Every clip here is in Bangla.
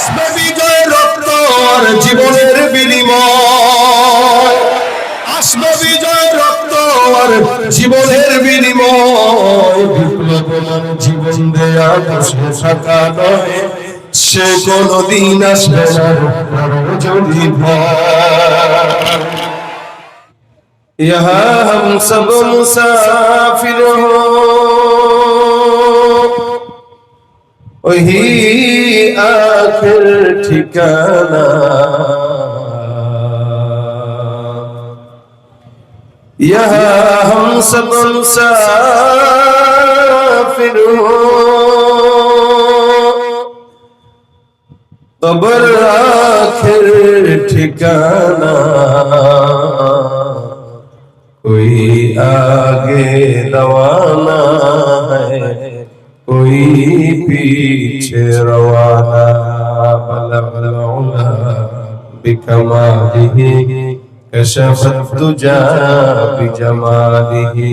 আসবে বিজয় রক্ত আর জীবনের বিনিময়, আসবে বিজয় রক্ত আর জীবনের বিনিময়। বিপ্লব মানে জীবন দেয়া বসে থাকা নয়, সে কোনদিন আসবে না যদি ভয়। यहाँ हम सब मुसाफिर हो, वही आखिर ठिकाना। यहाँ हम सब मुसाफिर हो, कब्र आखिर ठिकाना। कोई आगे रवाना है, कोई पीछे रवाना। बलगल उला बिकमालिही कशफत तुजा बिजमालिही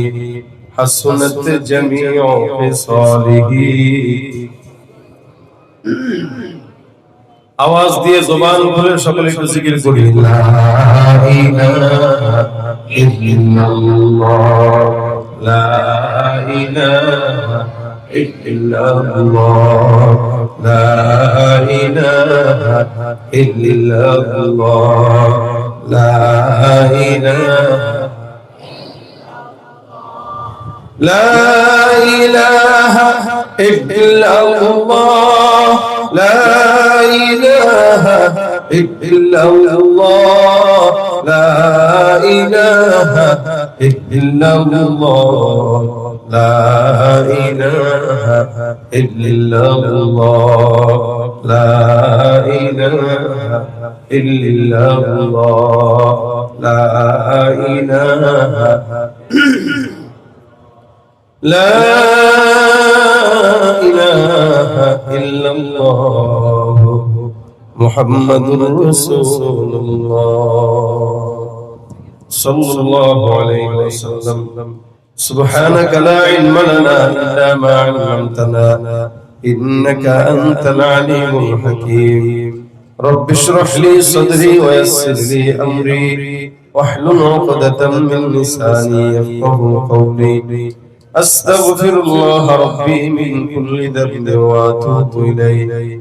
हसनत जमीउ फिसालिही। आवाज दिए जुबान खोले সকলে একটু জিকির করি, লা ইলাহা ইল্লাল্লাহ, লা ইলাহা ইল্লাল্লাহ, লা ইলাহা ইল্লাল্লাহ, লা ইলাহা লা ইলাহা ইল্লাল্লাহ, লা ইলাহা ইল্লাল্লাহ, লা ইলাহা ইল্লাল্লাহ, লা ইলাহা ইল্লাল্লাহ, লা ইলাহা ইল্লাল্লাহ, লা ইলাহা لا إله إلا الله محمد رسول الله صلى الله عليه وسلم سبحانك لا علم لنا إلا ما علمتنا إنك أنت العليم الحكيم رب اشرح لي صدري ويسر لي أمري واحلل عقدة من لساني يفقهوا قولي أستغفر الله ربي من كل ذنب وأتوب إليه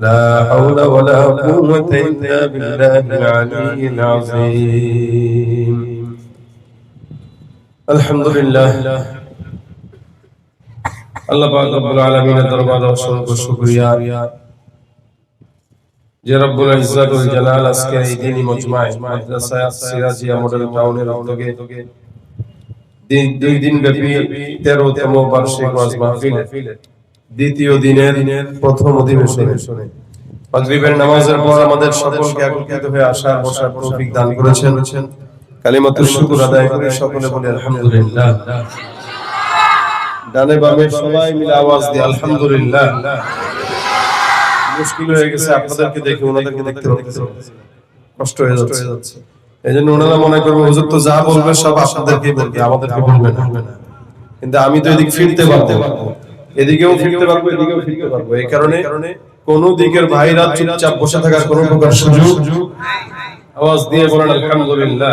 لا حول ولا قوة إلا بالله العلي العظيم الحمد لله الله পাক রব্বুল আলামিনের দরবারে অসংখ্য শুকরিয়া যে রব্বুল ইজ্জত ওয়াল জালাল আজকে এই দিনী মজমায়ে মাদ্রাসা সিরাজিয়া মডেল টাউনের উদ্যোগে দুই দিন ব্যাপী 13তম বার্ষিক ওয়াজ মাহফিলের দ্বিতীয় দিনের প্রথম অধিবেশনে মাগরিবের নামাজের পর আমাদের সকলকে একত্রিত হয়ে আসার বসার তৌফিক দান করেছেন। কালিমাতুশ শুকর আদায় করে সকলে বলি আলহামদুলিল্লাহ। ডানে বামে সবাই মিলে আওয়াজ দিয়ে আলহামদুলিল্লাহ। মুশকিল হয়ে গেছে আপনাদেরকে দেখে ওনাদেরকে দেখতে কষ্ট হয়ে যাচ্ছে, এইজন্য ওনারা মনে করবে হুজুর তো যা বলবে সব আপনাদেরকেই বলবে, আমাদেরকে বলবে না। কিন্তু আমি তো এদিক ফিরতে পারবো, এদিকেও ফিরতে পারবো, এদিকেও ফিরতে পারবো। এই কারণে কোন দিকের ভাইরা চুপচাপ বসে থাকার কোনো প্রকার সুযোগ। আওয়াজ দিয়ে বলেন আলহামদুলিল্লাহ।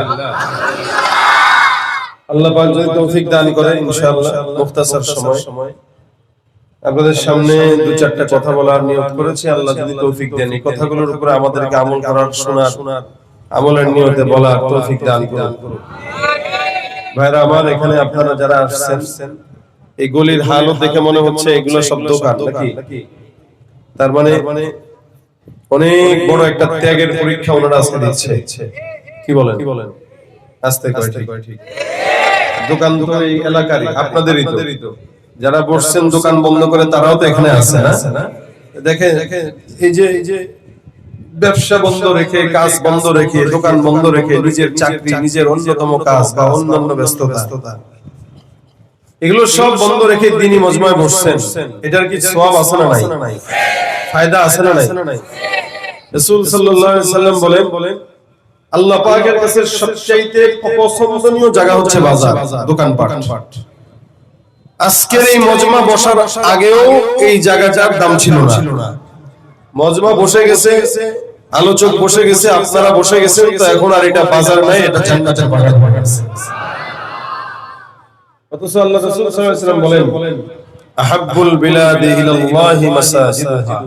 আল্লাহ পাক যদি তৌফিক দান করে ইনশাআল্লাহ মুখতাসার সময় আপনাদের সামনে দু চারটা কথা বলার নিয়ত করেছি। আল্লাহ যদি তৌফিক দেন এই কথাগুলোর উপরে আমাদেরকে আমল করার, শোনার, আমলের নিয়তে বলার তৌফিক দান করুন। ভাইরা আমার, এখানে আপনারা যারা আসছেন এই গলির হালত দেখে মনে হচ্ছে এগুলো সব দোকান নাকি? তার মানে অনেক বড় একটা ত্যাগের পরীক্ষা ওনারা আজকে দিচ্ছে। কি বলেন? আস্তে কয় ঠিক। দোকান তো এই এলাকারই, আপনাদেরই তো। যারা বসছেন দোকান বন্ধ করে তারাও তো এখানে আছে না? দেখেন এই যে ব্যবসা বন্ধ রেখে, কাজ বন্ধ রেখে, দোকান বন্ধ রেখে নিজের চাকরি, নিজের অন্যতম কাজ বা অন্যান্য ব্যস্ততা, এগুলো সব বন্ধ রেখে দিনী মজমায় বসছেন। এটার কি সওয়াব আছে না নাই? ফায়দা আছে না নাই? রাসূল সাল্লাল্লাহু আলাইহি ওয়াসাল্লাম বলেন আল্লাহ পাকের কাছে সবচেয়ে পছন্দনীয় জায়গা হচ্ছে বাজার, দোকানপাট। আজকের এই মজমা বসার আগেও এই জায়গাটার দাম ছিল না। মজমা বসে গেছে, আলোচক বসে গেছে, আপনারা বসে গেছেন, তো এখন আর এটা বাজার নাই, এটা জান্নাতের বাগান হয়ে গেছে। অথচ আল্লাহ রাসূল সাল্লাল্লাহু আলাইহি ওয়াসাল্লাম বলেন, আহাব্বুল বিলাদি ইলাল্লাহি মাসাজিদুহা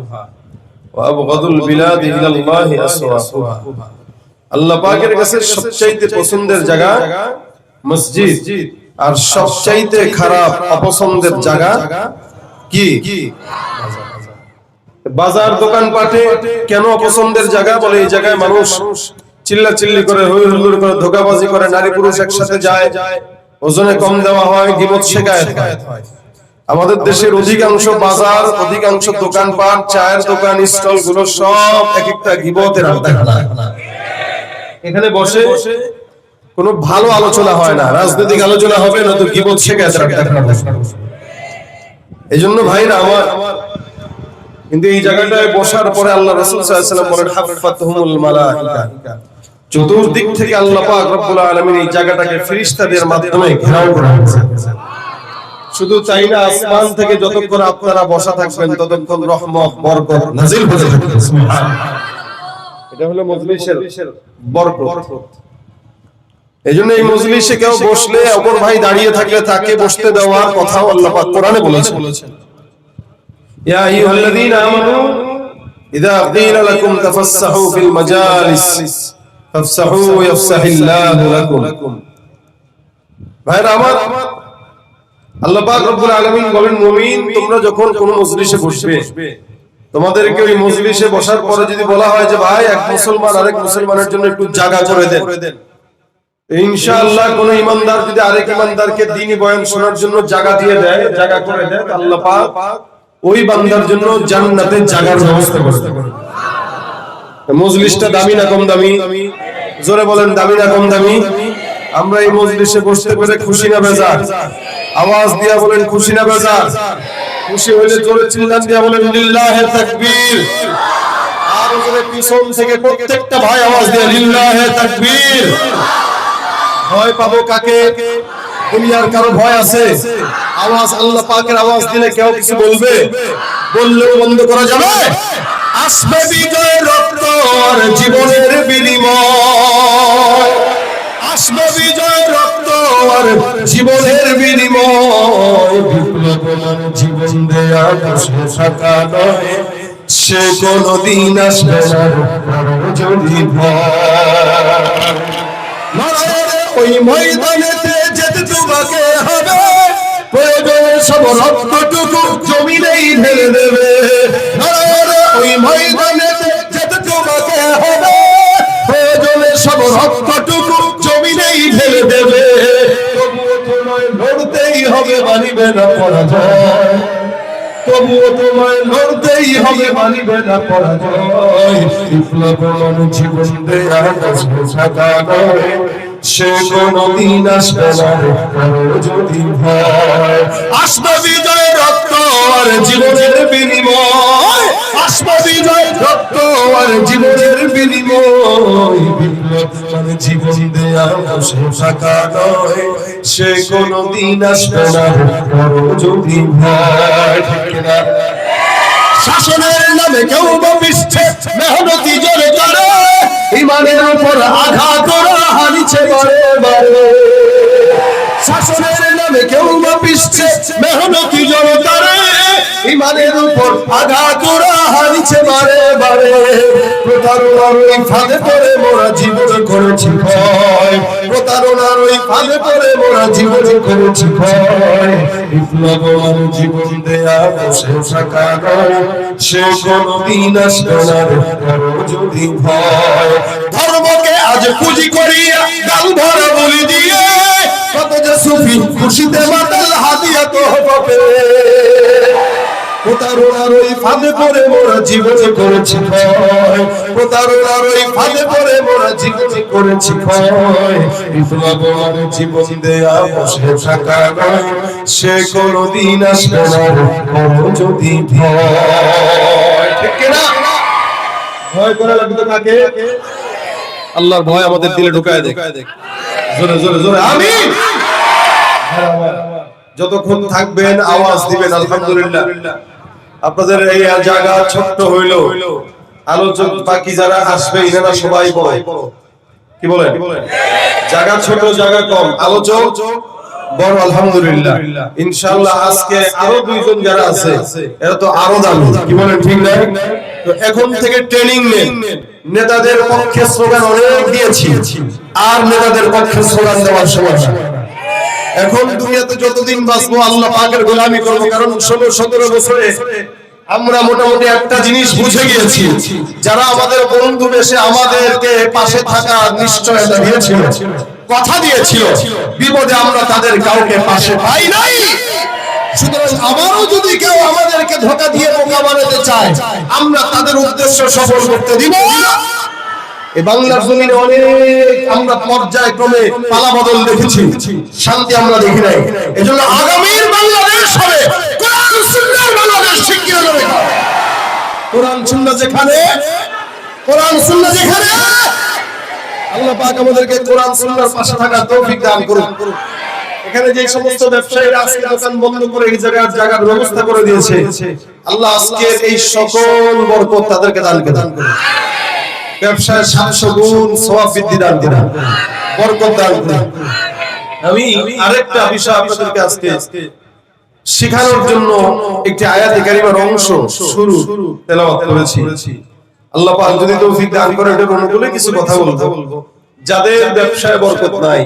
ওয়া আবগাদুল বিলাদি ইলাল্লাহি আসওয়াকুহা। আল্লাহ পাকের কাছে সবচাইতে পছন্দের জায়গা মসজিদ, আর সবচাইতে খারাপ অপছন্দের জায়গা কি? বাজার, দোকান পাটে কেন অপছন্দের জায়গা? বলে এই জায়গায় মানুষ চিল্লাচিল্লি করে, হই হুল্লোড় করে, ধোঁকাবাজি করে, নারী পুরুষ একসাথে যায়, ওজনে কম দেওয়া হয়, গীবত শিকায়াত হয়। আমাদের দেশের অধিকাংশ বাজার, অধিকাংশ দোকানপাট, চায়ের দোকান, স্টল গুলো সব এক একটা গীবতের আড্ডাখানা। এখানে বসে কোনো ভালো আলোচনা হয় না, রাজনৈতিক আলোচনা হবে না, তো গীবত শিকায়াতের আড্ডাখানা। এইজন্য ভাইরা আমার, কিন্তু এই জায়গাটায় বসার পরে আল্লাহ রাসূল সাল্লাল্লাহু আলাইহি ওয়াসাল্লাম বলেন, হাফফাতহুমুল মালাইকা, চতুর্দিক থেকে আল্লাহ পাক রব্বুল আলামিন এই জায়গাটাকে ফেরেশতাদের মাধ্যমে ঘেরাও করে রেখেছেন। শুধু তাই না, আসমান থেকে যতক্ষণ আপনারা বসা থাকবেন ততক্ষণ রহমত, বরকত নাযিল হতে থাকবে। সুবহানাল্লাহ। এটা হলো মজলিসের বরকত। এইজন্য এই মজলিসে কেউ বসলে, অপর ভাই দাঁড়িয়ে থাকলে তাকে বসতে দেওয়ার কথা আল্লাহ পাক কোরআনে বলেছেন। ইয়া আইয়ুহাল্লাযীনা আমানু ইযা ক্বিলা লাকুম তাফাসসাহু ফিল মাজালিস ফাফসাহু ইয়াফসাহিল্লাহু লাকুম। ভাইরা আমার, আল্লাহ পাক রব্বুল আলামিন বলেন, মুমিন তোমরা যখন কোন মজলিসে বসবে, তোমাদেরকে ওই মজলিসে বসার পরে যদি বলা হয় যে ভাই এক মুসলমান আরেক মুসলমানের জন্য একটু জায়গা করে দেন, ইনশাআল্লাহ কোন ইমানদার যদি আরেক ইমানদারকে দ্বীনি বয়ান শোনার জন্য জায়গা দিয়ে দেয়, জায়গা করে দেয়, আল্লাহ পাক ওই বান্দার জন্য জান্নাতে জায়গার ব্যবস্থা করে দেন। মজলিসটা দামি না কম দামি? জোরে বলেন, দামি না কম দামি? আমরা এই মজলিসে বসতে পেরে খুশি না বেজার? আওয়াজ দিয়া বলেন, খুশি না বেজার? খুশি হইলে জোরে চিল্লান দিয়া বলেন লিল্লাহে তাকবীর। আর জোরে পিছন থেকে প্রত্যেকটা ভাই আওয়াজ দিয়া লিল্লাহে তাকবীর। ভয় পাবো কাকে? দুনিয়ার কারো ভয় আছে? আওয়াজ আল্লাহ পাকের আওয়াজ দিলে কেউ কিছু বলবে? বললেও বন্ধ করা যাবে? আসবে বিজয়, রক্ত আর জীবনের বিনিময়। আসবে বিজয়, রক্ত আর জীবনের বিনিময়। বিপ্লব মানে জীবন দেয়া, বসে থাকা নয়, সে কোনদিন আসবে না যদি ভয়। ওই ময়দানেতে যেতে তোমাকে হবে, প্রয়োজনে সব রক্তটুকু জমিনেই ঢেলে দেবে। ওই ময়দানেতে যেতে তোমাকে হবে, প্রয়োজনে সব রক্তটুকু জমিনেই ঢেলে দেবে। তবুও তোমায় লড়তেই হবে, মানিবে না পরাজয়। তবুও তোমায় লড়তেই হবে, মানিবে না পরাজয়। বিপ্লব মানে জীবন দেয়া, বসে থাকা নয়, সে কোনদিন আসবে না যদি ভয়। আসবে বিজয়, রক্ত আর জীবনের বিনিময়। আসবে বিজয়, রক্ত আর জীবনের বিনিময়। বিপ্লব মানে জীবন দেয়া, বসে থাকা নয়, সে কোনদিন আসবে না যদি ভয়। ঠিক না? শাসনের নামে কেউ বা পিছছে, মেহনতি জোরে করে, ইমানের উপর আঘাত ওরা হানিছে বারে বারে। শাসনের নামে কেউ বা পিছছে, মেহনতি জোরে করে, ইমানের উপর আঘাত ওরা হানিছে বারে বারে। প্রতারণার ওই ফাঁদে পড়ে মোরা জীবন করেছি ভয়। প্রতারণার ওই ফাঁদে পড়ে মোরা জীবন করেছি ভয়। বিপ্লব মানে জীবন দেয়া, বসে থাকা নয়, সে কোনদিন আসবে না যদি ভয়। ধর্মকে আজ পুঁজি করিয়া, গাল ভরা বলি দিয়ে, কত যে সুফি খুশিতে মাতাল হাদিয়া তো হবে। প্রতারণার ওই ফাঁদে পড়ে মোরা জীবনে করেছি ভয়। প্রতারণার ওই ফাঁদে পড়ে মোরা জীবনে করেছি ভয়। বিপ্লব মানে জীবন দেয়া, বসে থাকা নয়, সে কোনদিন আসবে না যদি ভয়। ঠিক না? ভয় করা লাগবে কাকে? আল্লাহর ভয় আমাদের দিলে ঢুকায় দেখ। জোরে জোরে জোরে আমিন। যতক্ষণ থাকবেন আওয়াজ দিবেন আলহামদুলিল্লাহ। আপনাদের এই জায়গা ছোট্ট হইলো, আলোচক বাকি যারা আসবে এনারা সবাই বড়, কি বলেন? জায়গা ছোট, জায়গা কম, আলোচক বড়। আলহামদুলিল্লাহ, ইনশাআল্লাহ আজকে আরো দুইজন যারা আছে এরা তো আরো দামি, কি বলেন? ঠিক না? তো এখন থেকে ট্রেনিং নেন। নেতাদের পক্ষে স্লোগান অনেক দিয়েছি, আর নেতাদের পক্ষে স্লোগান দেওয়ার সময় না। এখন দুনিয়াতে যতদিন বাঁচবো আল্লাহ পাকের গোলামি করবো, কারণ 16-17 বছরে আমরা মোটামুটি একটা জিনিস বুঝে গিয়েছি, যারা আমাদের বন্ধু বেশে আমাদেরকে পাশে থাকার নিশ্চয়তা দিয়েছিল, কথা দিয়েছিল, বিপদে আমরা তাদের কাউকে পাশে পাই নাই। সুতরাং আবারও যদি কেউ আমাদেরকে ধোঁকা দিয়ে বোকা বানাতে চায়, আমরা তাদের উদ্দেশ্য সফল করতে দিব। এই বাংলার জমিনে অনেক আমরা পর্যায়ক্রমে পালাবদল দেখেছি, শান্তি আমরা দেখি নাই। এজন্য আগামীর বাংলাদেশ হবে কোরআন সুন্নাহর বাংলাদেশ। ঠিক কি না? কোরআন সুন্নাহ যেখানে, কোরআন সুন্নাহ যেখানে, আল্লাহ পাক আমাদেরকে কোরআন সুন্নাহর পাশে থাকার তৌফিক দান করুন। এখানে যে সমস্ত ব্যবসায়ীরা আজকে দোকান বন্ধ করে এই জায়গার ব্যবস্থা করে দিয়েছে, আল্লাহ আজকে এই সকল বরকত তাদেরকে দান করুন। ব্যবসায় 700 গুণ সওয়াব বৃদ্ধি দান করুন, বরকত দান করুন। আমি আরেকটা বিষয় আপনাদেরকে আজকে শেখানোর জন্য একটি আয়াতে কারিমার অংশ শুরু তেলাওয়াত করেছি। আল্লাহ পাক যদি তৌফিক দান করে এটার অনুকূলে কিছু কথা বলবো। যাদের ব্যবসায় বরকত নাই,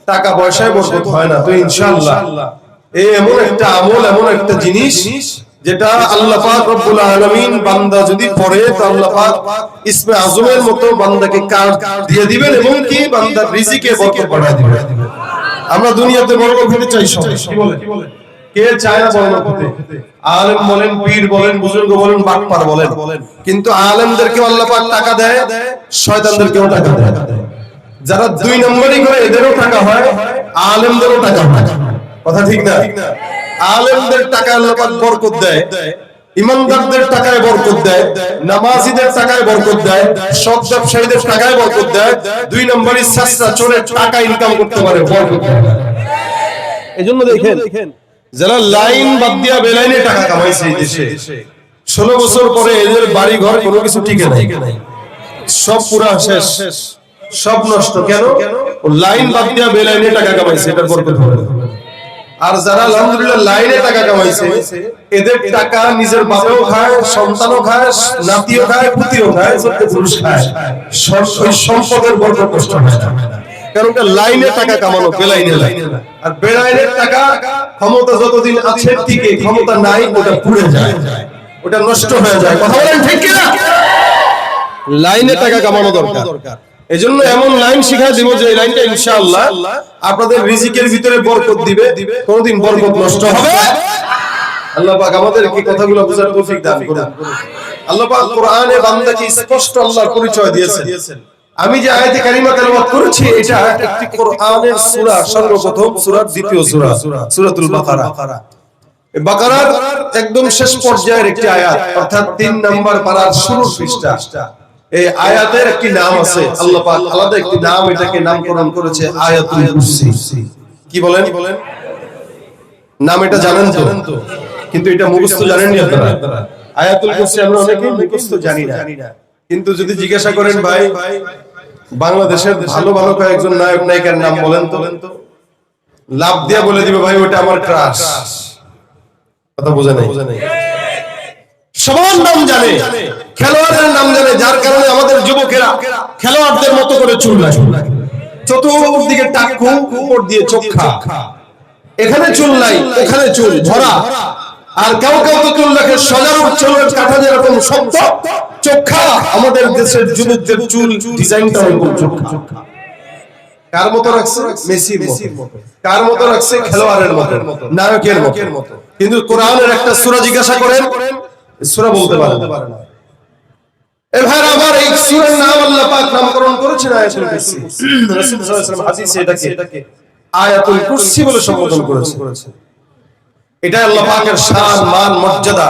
টাকা পয়সায় বরকত হয় না, তো ইনশাআল্লাহ এই এমন একটা আমল, এমন একটা জিনিস যেটা আল্লাহ পাক রব্বুল আলামিন বান্দা যদি পড়ে, তো আল্লাহ পাক ইসমে আজমের মতো বান্দাকে কার্ড দিয়ে দিবেন এবং কি বান্দার রিজিকে বরকত বাড়ায় দিবেন। আমরা দুনিয়াতে বরকত পেতে চাই সবাই, কি বলে? কে চায় না বরকত পেতে? আলেম বলেন, পীর বলেন, বুজুর্গ বলেন, বাটপার বলেন, কিন্তু আলেমদেরকে আল্লাহ পাক টাকা দেয়, শয়তানদেরকেও টাকা দেয়। যারা 2 নম্বরই করে এদেরও টাকা হয়, আলেমদেরও টাকা হয়। কথা ঠিক না? আলেমদের টাকায় আল্লাহ পাক বরকত দেয়, ইমানদারদের টাকায় বরকত দেয়, নামাজীদের টাকায় বরকত দেয়, সৎ ব্যবসায়ীদের টাকায় বরকত দেয়। 2 নম্বরই সাসরা চোরে টাকা ইনকাম করতে পারে, বরকত দেয়। এজন্য দেখেন, যারা লাইন বাদ দিয়া বেলাইনে টাকা কামাইছে এই দেশে, 16 বছর পরে এদের বাড়ি ঘর কোনো কিছু টিকে নাই, সব পুরা শেষ, সব নষ্ট। কেন? লাইন বাদ দিয়া বেলাইনে টাকা কামাইছে, এটার বরকত হবে। আর যারা আলহামদুলিল্লাহ লাইনে টাকা কামাইছে, এদের টাকা নিজের বাবাও খায়, সন্তানও খায়, নাতিও খায়, পুতিও খায়, সবকে পুরুষ খায়, ওই সম্পদের বরকত নষ্ট হয় না। কারণ লাইনে টাকা কামানো, বেলাইনে না। আর বেলাইনের টাকা ক্ষমতা যতদিন আছে টিকে, ক্ষমতা নাই ওটা পুড়ে যায়, ওটা নষ্ট হয়ে যায়। কথা বলেন ঠিক কি না? লাইনে টাকা কামানো দরকার। এজন্য এমন লাইন শিখাই দিব যে এই লাইনটা ইনশাআল্লাহ আপনাদের রিজিকের ভিতরে বরকত দিবে, কোনদিন বরকত নষ্ট হবে। আল্লাহ পাক আমাদেরকে কথাগুলো বোঝার তৌফিক দান করুন। আল্লাহ পাক কোরআনে বান্দাকে স্পষ্ট আল্লাহর পরিচয় দিয়েছেন। আমি যে আয়াতে কারিমা তেলাওয়াত করেছি, এটা একটি কোরআনের সূরা, সর্বপ্রথম সূরার দ্বিতীয় সূরা, সূরাতুল বাকারা। এই বাকারার একদম শেষ পর্যায়ের একটি আয়াত, অর্থাৎ 3 নম্বর পারার শুরুর পৃষ্ঠা। এই আয়াতের একটি নাম আছে, আল্লাহ পাক আলাদা একটি নাম এটাকে নামকরণ করেছে আয়াতুল কুরসি। কি বলেন? নাম এটা জানেন তো, কিন্তু এটা মুখস্থ জানেন না আপনারা। আয়াতুল কুরসি আমরা অনেকেই মুখস্থ জানি না, কিন্তু যদি জিজ্ঞাসা করেন ভাই বাংলাদেশের ভালো ভালো কয়েকজন নায়ক নায়িকার নাম বলেন তো, লাভ দিয়া বলে দিবে ভাই ওটা আমার ক্রাশ। কথা বোঝা নাই? সবার নাম জানে, খেলোয়াড়ের নাম জানে, যার কারণে আমাদের যুবকেরা খেলোয়াড়দের মতো করে চুল লাগে, চতুর্দিকে টাকু, উপর দিয়ে চোখা, এখানে চুল নাই, ওখানে চুল ভরা। আর কেউ তো চুল রাখে সজারুর চুলের কাঁথা যেরকম শক্ত, চোখা। আমাদের দেশের যুবকদের চুল ডিজাইনটা এরকম চোখা। কার মতো রাখছে? মেসির মতো। কার মতো রাখছে? খেলোয়াড়ের মতো, নায়কের মতো। কিন্তু কোরআনের একটা সূরা জিজ্ঞাসা করেন, সূরা বলতে পারে না। এ ভাই আবার এই সূরার নাম আল্লাহ পাক নামকরণ করেছেন আয়াতুল কুরসি। রাসূল সাল্লাল্লাহু আলাইহি ওয়াসাল্লাম হাদিসে এটাকে আয়াতুল কুরসি বলে সম্বোধন করেছেন। এটা আল্লাহ পাকের শান, মান, মর্যাদা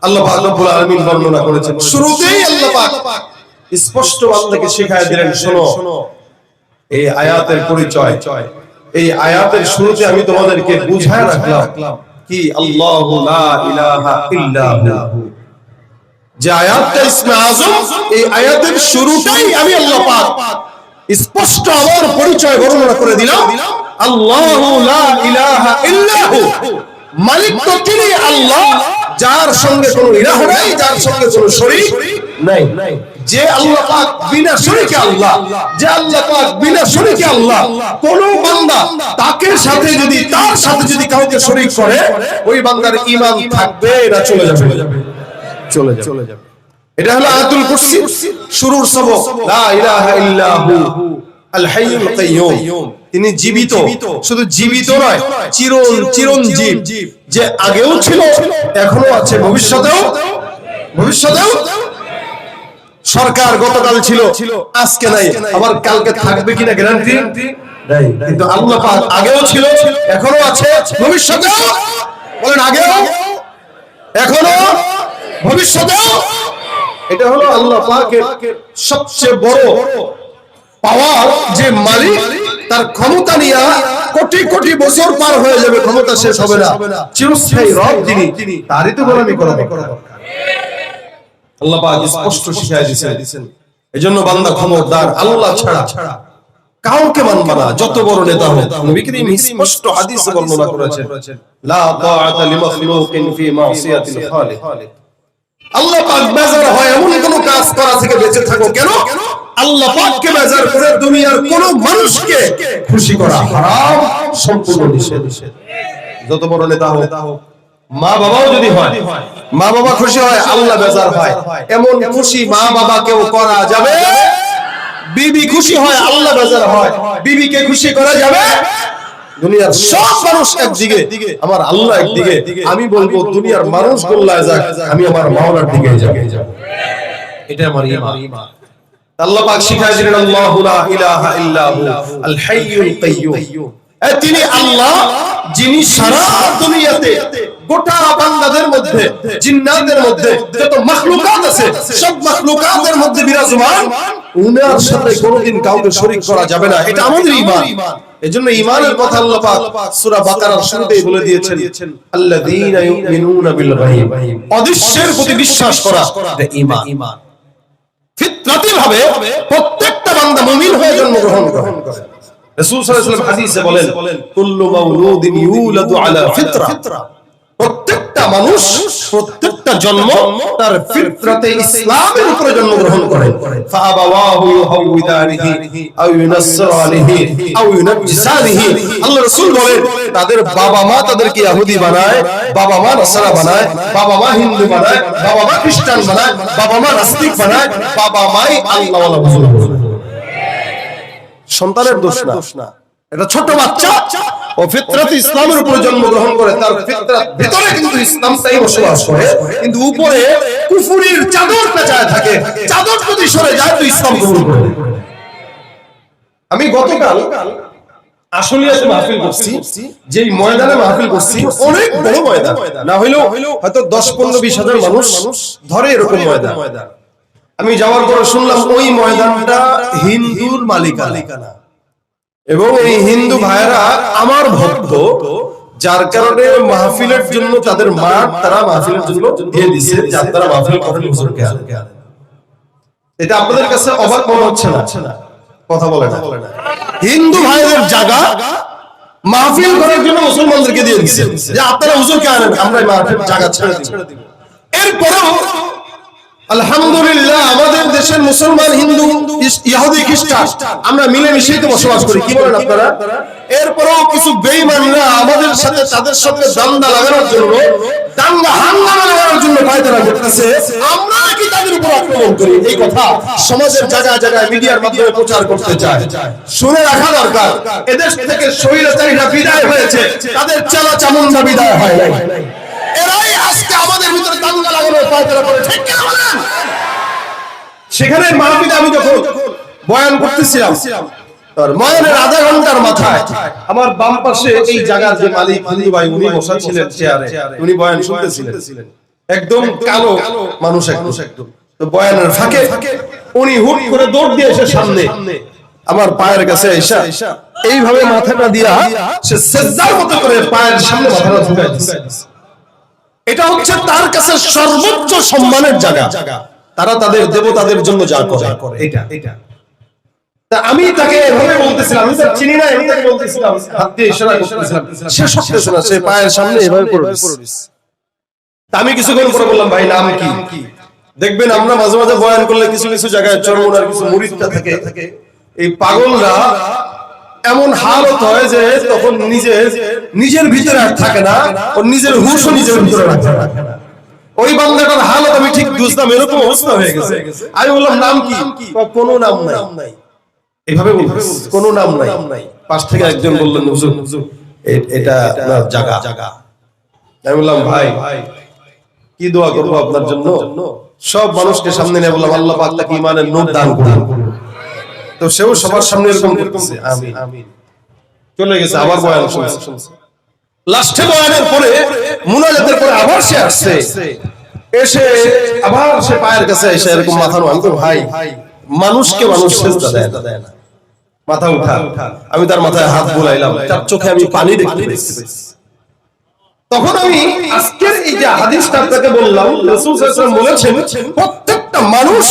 আল্লাহ পাক রব্বুল আলামিন বর্ণনা করেছেন। শুরুতেই আল্লাহ পাক স্পষ্ট বান্দাকে শিখায় দিলেন, শোনো এই আয়াতের পরিচয়। এই আয়াতের শুরুতে আমি তোমাদেরকে বুঝায় রাখলাম কি আল্লাহু লা ইলাহা ইল্লাহু। যে আয়াতটা ইসমে আযম, এই আয়াতের শুরুটাই আমি আল্লাহ পাক স্পষ্ট আমার পরিচয় বর্ণনা করে দিলাম, আল্লাহু লা ইলাহা ইল্লাহু। মালিক তো তিনি আল্লাহ, যার সঙ্গে কোনো ইলাহ নাই, যার সঙ্গে কোনো শরীক নাই। যে আল্লাহ পাক বিনা শরীকে আল্লাহ, যে আল্লাহ পাক বিনা শরীকে আল্লাহ, কোন বান্দা তাকে সাথে যদি, তার সাথে যদি কাউকে শরীক করে, ওই বান্দার ঈমান থাকবে না চলে যাবে? চলে যাবে। এটা হলো আয়াতুল কুরসি শুরুর সবক, লা ইলাহা ইল্লাহু আল হাইয়ুল কাইয়্যুম। তিনি জীবিত, শুধু জীবিত নয়, চিরঞ্জীব, যে আগেও ছিল, এখনো আছে, ভবিষ্যতেও। সরকার গতকাল ছিল, আজকে নাই, আবার কালকে থাকবে কিনা গ্যারান্টি নাই। কিন্তু আল্লাহ পাক আগেও ছিল, এখনো আছে, ভবিষ্যতেও। বলেন আগেও, এখনো, ভবিষ্যতেও। এটা হলো আল্লাহ পাকের সবচেয়ে বড় পাওয়ার, যে মালিক তার ক্ষমতা নিয়ে কোটি কোটি বছর পার হয়ে যাবে, ক্ষমতা শেষ হবে না। চিরস্থায়ী রব যিনি, তারই তো গোলামি করা দরকার। আল্লাহ পাক স্পষ্ট শিখিয়ে দিয়েছেন, এজন্য বান্দা খবরদার, আল্লাহ ছাড়া কাউকে মানবা না, যত বড় নেতা হোক। নবী করিম স্পষ্ট হাদিসে বর্ণনা করেছেন, লা তাআতা লিমাখলুকিন ফি মাসিয়াতিল খালিক। আল্লাহ পাক বেজার হয় এমন কোন কাজ করা থেকে বেঁচে থাকো কেন? আল্লাহ পাককে বেজার করে দুনিয়ার কোন মানুষকে খুশি করা হারাম, সম্পূর্ণ নিষেধ। যত বড় নেতা হোক, মা বাবাও যদি হয়, মা বাবা খুশি হয়, আল্লাহ বেজার হয়, এমন খুশি মা বাবাকেও করা যাবে। বিবি খুশি হয়, আল্লাহ বেজার হয়, বিবিকে খুশি করা যাবে। দুনিয়ার সব মানুষ একদিকে, আমার আল্লাহ একদিকে। আমি বলবো দুনিয়ার মানুষ গোল্লায় যাক, আমি আমার মাওলার দিকে যাব। এটা আমার ঈমান। আল্লাহ পাক শিখায় দিলেন, আল্লাহু লা ইলাহা ইল্লাহু আল হাইয়ুল কাইয়্যুম। তিনি আল্লাহ, যিনি সারা দুনিয়াতে গোটা বান্দাদের মধ্যে, জিন্নাতের মধ্যে যত মাখলুকাত আছে, সব মাখলুকাতের মধ্যে বিরাজমান। উনার সাথে কোনোদিন কাউকে শরীক করা যাবে না। এটা আমাদের ঈমান। এজন্য ঈমানের কথা আল্লাহ পাক সূরা বাকারার শুরুতেই বলে দিয়েছেন, আল্লাযীনা ইউমিনুনা বিল গায়ব। অদৃশ্যের প্রতি বিশ্বাস করা এটা ঈমান। ফিতরাতি ভাবে প্রত্যেকটা বান্দা মুমিন হয়ে জন্মগ্রহণ করে। রাসূল সাল্লাল্লাহু আলাইহি ওয়াসাল্লাম হাদিসে বলেন, কুল্লু মাউলুদিন ইউলাদু আলা ফিতরা। প্রত্যেকটা মানুষ, প্রত্যেকটা জন্ম তার ফিতরাতে ইসলামের উপরে জন্মগ্রহণ করে। ফাআবাওয়াহু ইউহাউদানিহি আও ইউনাসরানিহি আও ইউনাজ্জিসানিহি। আল্লাহ রাসূল বলেন, তাদের বাবা মা তাদেরকে ইহুদি বানায়, বাবা মা নাসারা বানায়, বাবা মা হিন্দু বানায়, বাবা মা খ্রিস্টান বানায়, বাবা মা নাস্তিক বানায়, বাবা মাই আল্লাহ ওয়ালা বুজুর্গ। সন্তানের দোষ না, এটা ছোট বাচ্চা ও ফিতরাতে ইসলামের উপরে জন্মগ্রহণ করে, তার ফিতরাত ভিতরে কিন্তু ইসলামটাই বসবাস করে, কিন্তু উপরে কুফরির চাদর পেঁচায় থাকে। চাদর যদি সরে যায় তো ইসলাম কবুল করে। আমি গতকাল আশুলিয়াতে মাহফিল করছি, যেই ময়দানে মাহফিল করছি অনেক বড় ময়দান, না হইলেও হয়তো 10-15-20 হাজার মানুষ ধরে এরকম ময়দান। আমি যাওয়ার পর শুনলাম ওই ময়দানটা হিন্দুর মালিকানা, এবং এই হিন্দু ভাইয়েরা আমার ভক্ত, যার কারণে মাহফিলের জন্য তাদের মাঠ তারা মাহফিলের জন্য দিয়ে দিয়েছে, যার দ্বারা মাহফিল করেন হুজুরকে আনেন। এটা আপনাদের কাছে অবাক মনে হচ্ছে না? কথা বলে না। হিন্দু ভাইদের জায়গা মাহফিল করার জন্য মুসলমানদেরকে দিয়ে দিয়েছে, যে আপনারা হুজুরকে আনেন, আমরা এই মাহফিল জায়গা ছেড়ে দিব। এরপরেও আলহামদুলিল্লাহ আমাদের দেশের মুসলমান, হিন্দু, ইহুদি, খ্রিস্টান আমরা মিলেমিশেই তো বসবাস করি। কি বলেন আপনারা? এরপরেও কিছু বেঈমানরা আমাদের সাথে, তাদের সাথে দাঙ্গা লাগানোর জন্য, দাঙ্গা হাঙ্গামা লাগানোর জন্য পায়তারা করতেছে। আমরা কি তাদের উপর আক্রমণ করি? এই কথা সমাজের জায়গায় জায়গায় মিডিয়ার মাধ্যমে প্রচার করতে চায়। শুনে রাখা দরকার, এদেশ থেকে স্বৈরাচারীরা বিদায় হয়েছে, তাদের চালা চামুন্ডা বিদায় হয় নাই। এরাই আজকে আমাদের ভিতরে দাঙ্গা লাগানোর পায়তারা করে, ঠিক কি বলেন? সেখানে মাহফিলে আমি যখন বয়ান করতেছিলাম, বয়ানের আধা ঘন্টার মাথায় আমার বাম পাশে এই জায়গার যে মালিক হিন্দু ভাই, উনি বসা ছিলেন চেয়ারে, উনি বয়ান শুনতেছিলেন। একদম কালো মানুষ, একদম। তো বয়ানের ফাঁকে উনি হুট করে দৌড় দিয়ে এসে সামনে আমার পায়ের কাছে এসে এইভাবে মাথাটা দিয়া সে সিজদার মতো করে পায়ের সামনে মাথাটা ঝুঁকায় দিছে। এটা হচ্ছে তার কাছে সর্বোচ্চ সম্মানের জায়গা। তারা তাদের দেবতাদের জন্য যা করে এটা। তা আমি তাকে এভাবে বলতেছিলাম, আমি তার চিনি না, আমি তাকে বলতেছিলাম, হাত দিয়ে ইশারা করতেছিলাম, সে শুনতেছে না, সে পায়ের সামনে এভাবে পড়ে দিছে। তা আমি কিছুক্ষণ পরে বললাম, ভাই নাম কি? দেখবেন আমরা মাঝে মাঝে বয়ান করলে কিছু কিছু জায়গায় চরমুনার কিছু মুরিদরা থাকে, এই পাগলরা এমন হালত হয় যে তখন নিজের ভিতরে আর থাকে না, ও নিজের হুঁশও নিজের ভিতরে রাখে না। ওই বান্দাটার হালত আমি ঠিক বুঝলাম, এরকম অবস্থা হয়ে গেছে। আমি বললাম নাম কি? কোনো নাম নাই। এইভাবে বলতেছে কোনো নাম নাই। পাশ থেকে একজন বললেন, হুজুর এটা আপনার জায়গা। আমি বললাম, ভাই কি দোয়া করবো আপনার জন্য? সব মানুষকে সামনে নিয়ে বললাম, আল্লাহ পাক তাকে ঈমানের নূর দান করুন। তো সেও সবার সামনে এরকম করতেছে, আমিন। চলে গেছে, আবার বয়ান শুনছে। লাস্টে বয়ানের পরে মুনাজাতের পরে আবার সে আসছে, এসে আবার সে পায়ের কাছে এসে এরকম মাথা নো। আমি তো ভাই, মানুষকে মানুষ সেজদা দেয় না, মাথা উঠা। আমি তার মাথায় হাত বুলাইলাম, তার চোখে আমি পানি দেখতে পেয়েছি। তখন আমি আজকের এই যে হাদিসটা আপনাকে বললাম, রাসূল সাল্লাল্লাহু আলাইহি ওয়াসাল্লাম বলেছেন প্রত্যেকটা মানুষ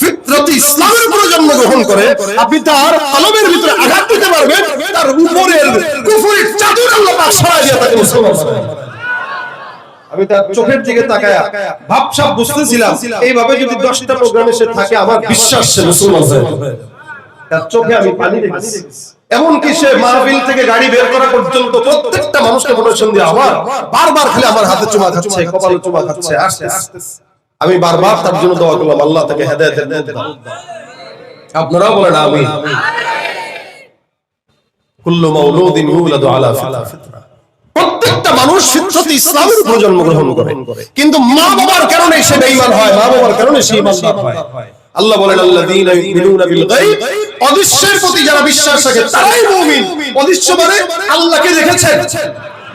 ফিতরাতে ইসলামের উপরে জন্মগ্রহণ করে। আপনি তার কলবের ভিতরে আঘাত দিতে পারবেন, তার উপরের কুফরের চাদর আল্লাহ পাক সরায় দিয়ে তাকে মুসলমান বানায়। আমি তার চোখের দিকে তাকায়া ভাবসাব বুঝতেছিলাম, এইভাবে যদি 10টা প্রোগ্রামে সে থাকে, আমার বিশ্বাস সে মুসলমান হবে। তার চোখে আমি পানি দেখেছি। এমনকি সে মাহফিল থেকে গাড়ি বের করা পর্যন্ত প্রত্যেকটা মানুষকে মোটিভেশন দিয়ে বারবার খালি আমার হাতে চুমা খাচ্ছে, কপালে চুমা খাচ্ছে, আসছে। আমি বারবার তার জন্য দোয়া করলাম, আল্লাহ তাকে হেদায়েতের নূর দান। আপনারাও বলেন আমিন। কুল্লু মাউলুদিন ইউলাদু আলা ফিতরা। প্রত্যেকটা মানুষ ফিতরাতে ইসলামের উপর জন্মগ্রহণ করে, কিন্তু মা বাবার কারণে সে বেঈমান হয়, মা বাবার কারণে সে ঈমানদার হয়। আল্লাহ বলেন, আল্লাযীনা ইউমিনুনা বিল গায়ব, অদৃশ্যের প্রতি যারা বিশ্বাস রাখে তারাই মুমিন। অদৃশ্য মানে আল্লাহকে দেখেছেন,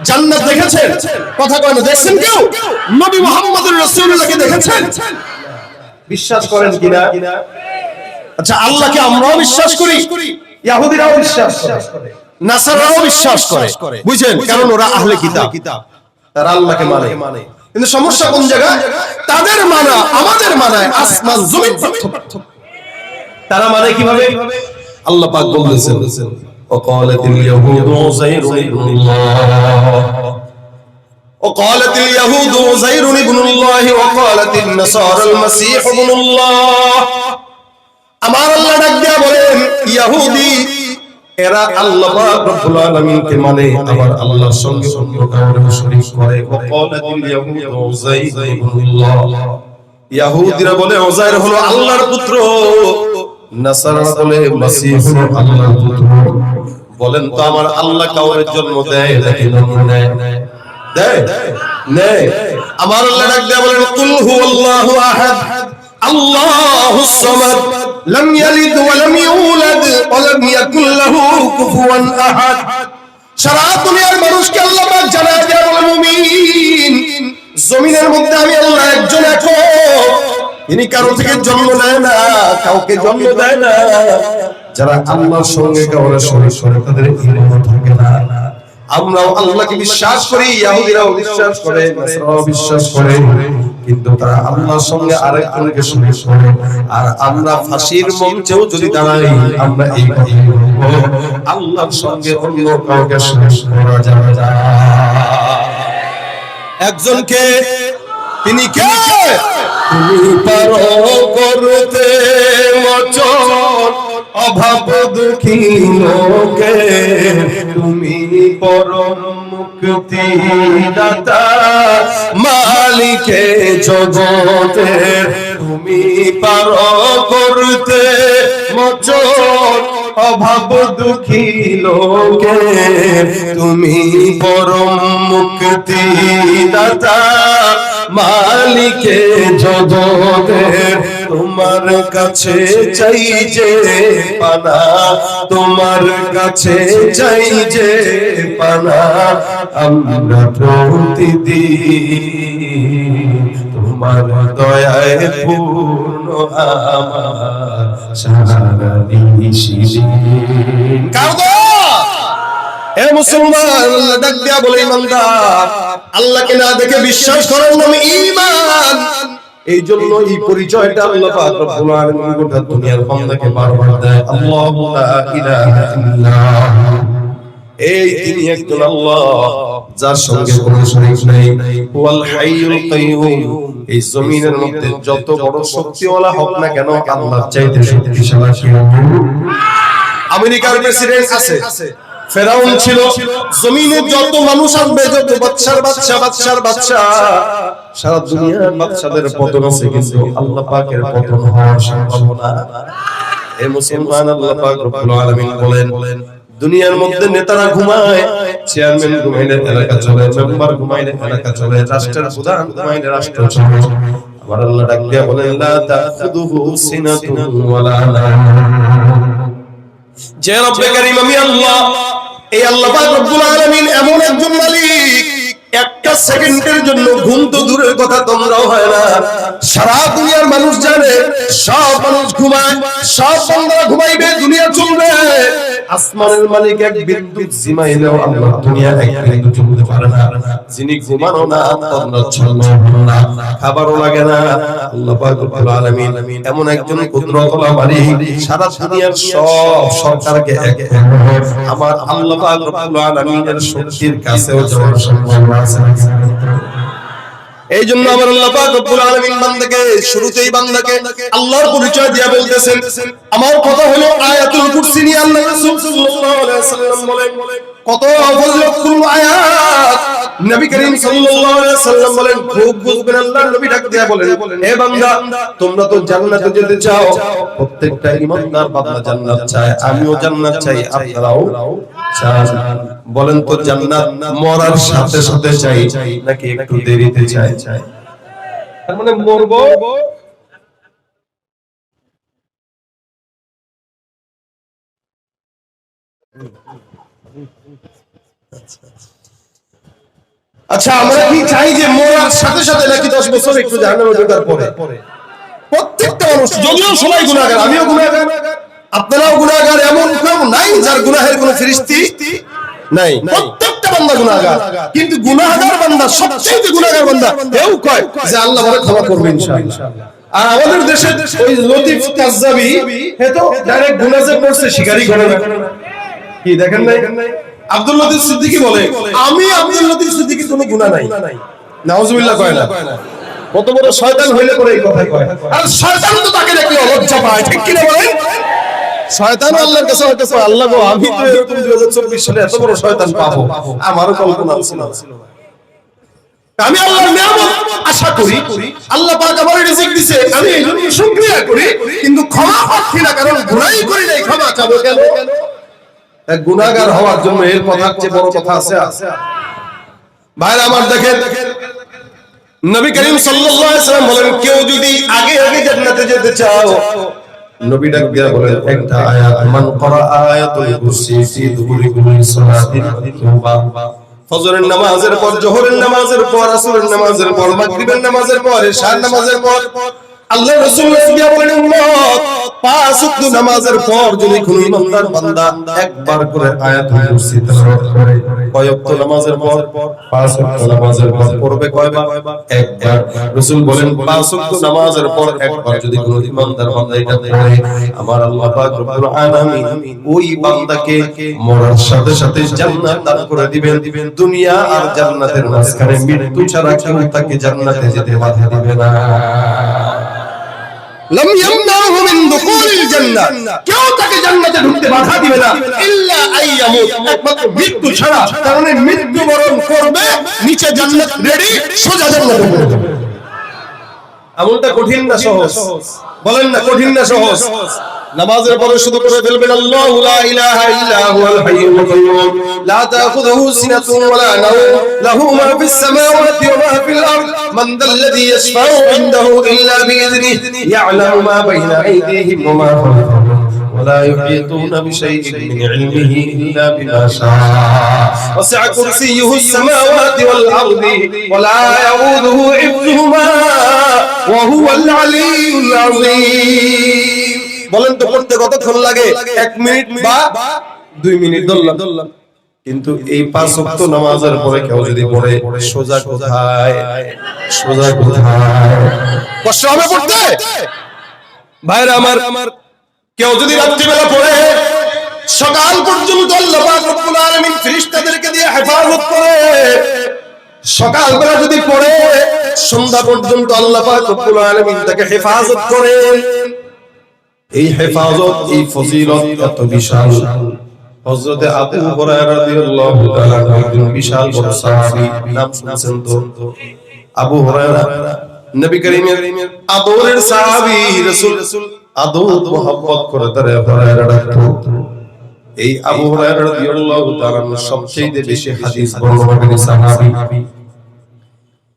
জান্নাত দেখেছেন, কথা কয় না, দেখছেন কেউ? নবী মুহাম্মদুর রাসূলুল্লাহকে দেখেছেন? বিশ্বাস করেন কিনা? আচ্ছা, আল্লাহকে আমরাও বিশ্বাস করি, ইহুদিরাও বিশ্বাস করে, নাসারাও বিশ্বাস করে, বুঝেন? কারণ ওরা আহলে কিতাব, তারা আল্লাহকে মানে। কিন্তু সমস্যা কোন জায়গায়? তাদের মানা আমাদের মানায় আসমান জমিন পার্থক্য। তারা মানে কিভাবে? আল্লাহ পাক বলেছেন, ওয়াকালাতিল ইয়াহুদু উযাইরুন ইবনুল্লাহ, ওয়াকালাতিল ইয়াহুদু উযাইরুন ইবনুল্লাহ, ওয়াকালাতিন নাসারাল মাসীহ ইবনুল্লাহ। আমার আল্লাহ ডাক দিয়া বলেন, ইহুদি এরা আল্লাহ পাক রব্বুল আলামিনকে মানে, আবার আল্লাহর সঙ্গে অন্য কাউকে শরীক করে। ওয়াকালাতিল ইয়াহুদু উযাইর ইবনুল্লাহ, ইহুদিরা বলে উযাইর হলো আল্লাহর পুত্র, নাসারারা বলে মাসীহ হলো আল্লাহর পুত্র। বলেন তো আমার আল্লাহ কাউকে জন্ম দেয় নাকি দেয়? আমার আল্লাহ ডাক দিয়া বলেন, কুল হুয়াল্লাহু আহাদ আল্লাহুস সামাদ লাম ইয়ালিদ ওয়া লাম ইউলাদ ওয়া লাম ইয়াকুল লাহু কুফুয়ান আহাদ। সারা দুনিয়ার মানুষকে আল্লাহ পাক জানায় দেয়া বলে, মুমিন, জমিনের মধ্যে আমি আল্লাহ একজন একক, তিনি কারো থেকে জন্ম নেয় না, কাউকে জন্ম দেয় না। যারা আল্লাহর সঙ্গে কাউকে শরীক করে তাদের ঈমান থাকে না। আমরাও আল্লাহকে বিশ্বাস করি, ইহুদিরাও বিশ্বাস করে, নাসারাও বিশ্বাস করে, কিন্তু তারা আল্লাহর সঙ্গে আরেকজনকে শরীক করে। আর আমরা ফাঁসির মঞ্চেও যদি দাঁড়াই, আমরা এই কথাই বলবো, আল্লাহর সঙ্গে অন্য কাউকে শরীক করা যাবে না। একজনকে, তিনি কে? তুমি পারো করতে মোচন অভাব দুঃখী লোকে, তুমি পরম মুক্তি দাতা মালিকে জগতের, তুমি পারো করতে মোচন অভাব দুঃখী লোকে, তুমি পরম মুক্তি দাতা মালিকে জগতের। তোমার কাছে চাই যে পানা, তোমার কাছে চাই যে পানা, আমরা প্রতিদিন তোমার দয়ায় পূর্ণ আমার শাহাদাতি শিরিন। কারদা এ মুসলমান, আল্লাহ ডাক দিয়া বলে ইমানদার, আল্লাহকে না দেখে বিশ্বাস করার নাম ঈমান। এই জন্য এই পরিচয়টা আল্লাহ পাক রব্বুল আলামিন গোটা দুনিয়ার বান্দাকে বারবার দেয়, আল্লাহু লা ইলাহা ইল্লাল্লাহ। এই তিনি একজন আল্লাহ, যার সঙ্গে কোনো শরীক নাই। ওয়াল হাইয়ুল কাইয়ুম, এই জমিনের মধ্যে যত বড় শক্তিওয়ালা হোক না কেন, আল্লাহর চাইতে শক্তিশালী কেউ নেই। আমেরিকার প্রেসিডেন্ট আছে, ফেরাউন ছিল, জমিনে যত মানুষ আসবে, যত বাদশার বাদশা, সারা দুনিয়ার বাদশাদের পতন আছে, কিন্তু আল্লাহ পাকের পতন হওয়ার সম্ভাবনা। এ মুসলমান, আল্লাহ পাক রব্বুল আলামিন বলেন, দুনিয়ার মধ্যে নেতারা ঘুমায়, চেয়ারম্যান ঘুমাইলে এলাকা চলে, মেম্বার ঘুমাইলে এলাকা চলে, রাষ্ট্রের প্রধান ঘুমাইলে রাষ্ট্র চলে। আমার আল্লাহ ডাক দিয়া বলেন, লা তাখুযুহু সিনাতুন ওয়ালা নাওম। যে রব্বে কারীম আমি আল্লাহ, এই আল্লাহ পাক রব্বুল আলামিন এমন একজন মালিক, একটা সেকেন্ডের জন্য ঘুম তো দূরের কথা, তোমরাও হয় না। সারা দুনিয়ার মানুষ জানে, সব মানুষ ঘুমায়, সব বান্দারা ঘুমাইবে, দুনিয়া চলবে। আসমানের মালিক এক বিন্দু জিমাইলেও আল্লাহ দুনিয়া এক বিন্দু চলতে পারে না। যিনি ঘুমানো না, তোমরা চলবে না, খাবারও লাগে না। আল্লাহ পাক রব্বুল আলামিন এমন একজন কুদরতওয়ালা মালিক, সারা দুনিয়ার সব সরকারকে এক আমার আল্লাহ পাক রব্বুল আলামিনের শক্তির কাছেও যাওয়ার সম্ভব আছে। এই জন্য আমার আল্লাহ পাক রব্বুল আলামিন বান্দাকে, শুরুতেই বান্দাকে আল্লাহর পরিচয় দিয়া বলতেছেন। আমার কথা হলো আয়াতুল কুরসি নিয়ে আল্লাহ রাসূল সাল্লাল্লাহু আলাইহি ওয়াসাল্লাম বলেন, কত ফজিলতপূর্ণ আয়াত। নবী করিম সাল্লাল্লাহু আলাইহি ওয়াসাল্লাম বলেন, খুব বুঝবেন। আল্লাহর নবী ডাক দিয়া বলেন, হে বান্দা, তোমরা তো জান্নাতে যেতে চাও, প্রত্যেকটা ঈমানদার বান্দা জান্নাত চায়, আমিও জান্নাত চাই, আপনারাও চান। বলেন তো, জান্নাত মরার সাথে সাথে চাই নাকি একটু দেরিতে চাই? তার মানে মরবো, আচ্ছা আমরা কি চাই যে মরার সাথে সাথে নাকি 10 বছর একটু জাহান্নামে ঢোকার পরে? প্রত্যেকটা মানুষ, যদিও সবাই গুনাহগার, আমিও গুনাহগার, আপনারাও গুনাহগার, এমন কেউ নাই যার গুনাহের কোনো ফেরেশতা নাই। প্রত্যেকটা বান্দা গুনাহগার, কিন্তু গুনাহগার বান্দা সবচেয়ে গুনাহগার বান্দা কেউ কয় যে আল্লাহ আমাকে ক্ষমা করবে ইনশাআল্লাহ। আর আমাদের দেশে ওই লতিফ কাজ্জাবি, হে তো ডাইরেক্ট গুনাহ যে করছে স্বীকারই করে না। কি দেখেন নাই? আব্দুল লতিফ সিদ্দিকী বলে, আমি আব্দুল লতিফ সিদ্দিকীর কোনো গুনাহ নাই। নাউজুবিল্লাহ কয় না? কত বড় শয়তান হইলে পরে এই কথা কয়। আর শয়তান তো তাকে দেখলে লজ্জা পায়, ঠিক কি না বলেন? শয়তান আল্লাহর কাছে হয়তো কয়, আল্লাহ গো, আমি তো এরকম 2024 সালে এত বড় শয়তান পাবো আমারও কল্পনা ছিল না। আমি আল্লাহর নিয়ামত আশা করি, আল্লাহ পাক আমার রিজিক দিয়েছে, আমি এই জন্য শুকরিয়া করি, কিন্তু ক্ষমা পাচ্ছি না, কারণ গুনাহই করি নাই, ক্ষমা চাবো কেন? এক গুনাহগার হওয়ার জন্য এর কথার চেয়ে বড় কথা আছে? ভাইরা আমার, দেখেন নবী করিম সাল্লাল্লাহু আলাইহি ওয়াসাল্লাম বলেন, কেউ যদি আগে আগে জান্নাতে যেতে চাও, নবী ডাক দিয়া বলেন একটা আয়াত, মান ক্বারা আয়াতুল কুরসি ফি দুবুরি কুল্লি সালাতিন মাকতুবা। ফজরের নামাজের পর, জোহরের নামাজের পর, আসরের নামাজের পর, মাগরিবের নামাজের পর, ইশার নামাজের পর, আল্লাহ রাসূল দিয়া বলেন, উম্মত, 5 ওয়াক্ত নামাজের পর যদি কোনো ইমানদার বান্দা একবার করে আয়াতুল কুরসি তেলাওয়াত করে, কয় ওয়াক্ত নামাজের পর? 5 ওয়াক্ত নামাজের পর পড়বে কয়বার? একবার। রাসূল বলেন, 5 ওয়াক্ত নামাজের পর একবার যদি কোনো ইমানদার বান্দা এটা পড়ে, আমার আল্লাহ পাক রব্বুল আলামিন ওই বান্দাকে মরার সাথে সাথে জান্নাত দান করে দিবেন। দুনিয়া আর জান্নাতের মাঝখানে মৃত্যু ছাড়া কেউ তাকে জান্নাতে যেতে বাধা দিবে না। লাম ইয়ামনাহু মিন দুখুলিল জান্নাহ, কেউ তাকে জান্নাতে ঢুকতে বাধা দিবে না, ইল্লা আইয়ামুত, একমাত্র মৃত্যু ছাড়া। কারণ মৃত্যুবরণ করবে, নিচে জান্নাত রেডি, সোজা জান্নাতে যাবে। আমলটা কঠিন না সহজ? বলেন না, কঠিন না সহজ? নামাজের পরে শুধু করে ফেলবেন, আল্লাহু লা ইলাহা ইল্লা হুয়াল হাইয়ুল কাইয়্যুম লা তাখুযুহু সিনাতুন ওয়ালা নাওম লাহু মা ফিস সামাওয়াতি ওয়া মা ফিল আরদ মান যাল্লাযী ইয়াশফাউ ইনদাহু ইল্লা বিইذনিহি ইয়া'লামু মা বাইনা আইদিহিম ওয়া মা খালফাহুম ওয়া লা ইউহীতুনা বিশাইইন মিন ইলমিহি ইল্লা বিমা শাআ ওয়াসি'a কুরসিয়্যুহুস সামাওয়াতি ওয়াল আরদি ওয়া লা ইয়াউদুহু হিফযুহুমা ওয়া হুয়াল আলিয়্যুল আযীম। বলেন তো পড়তে কতক্ষণ লাগে? 1 মিনিট বা 2 মিনিট ধরলাম। কিন্তু এই 5 ওয়াক্ত নামাজের পরে কেউ যদি পড়ে সোজা কোথায়? কষ্ট হবে পড়তে? ভাইরা আমার, কেউ যদি রাত্রিবেলা পড়ে সকাল পর্যন্ত আল্লাহ পাক রব্বুল আলামিন ফেরেশতাদেরকে দিয়ে হেফাজত করে, সকালবেলা যদি পড়ে সন্ধ্যা পর্যন্ত আল্লাহ পাক রব্বুল আলামিন তাকে হেফাজত করে। এই হেফাজত, এই ফজিলত এত বিশাল। হযরতে আবু হুরায়রা রাদিয়াল্লাহু তাআলা একজন বিশাল বড় সাহাবী, নাম শুনছেন তো? আবু হুরায়রা নবী করিমের আদরের সাহাবী, রাসূল আদর মোহাব্বত করে তারে হুরায়রা ডাকতো। এই আবু হুরায়রা রাদিয়াল্লাহু তাআলা সবচেয়ে বেশি হাদিস বর্ণনাকারী সাহাবী।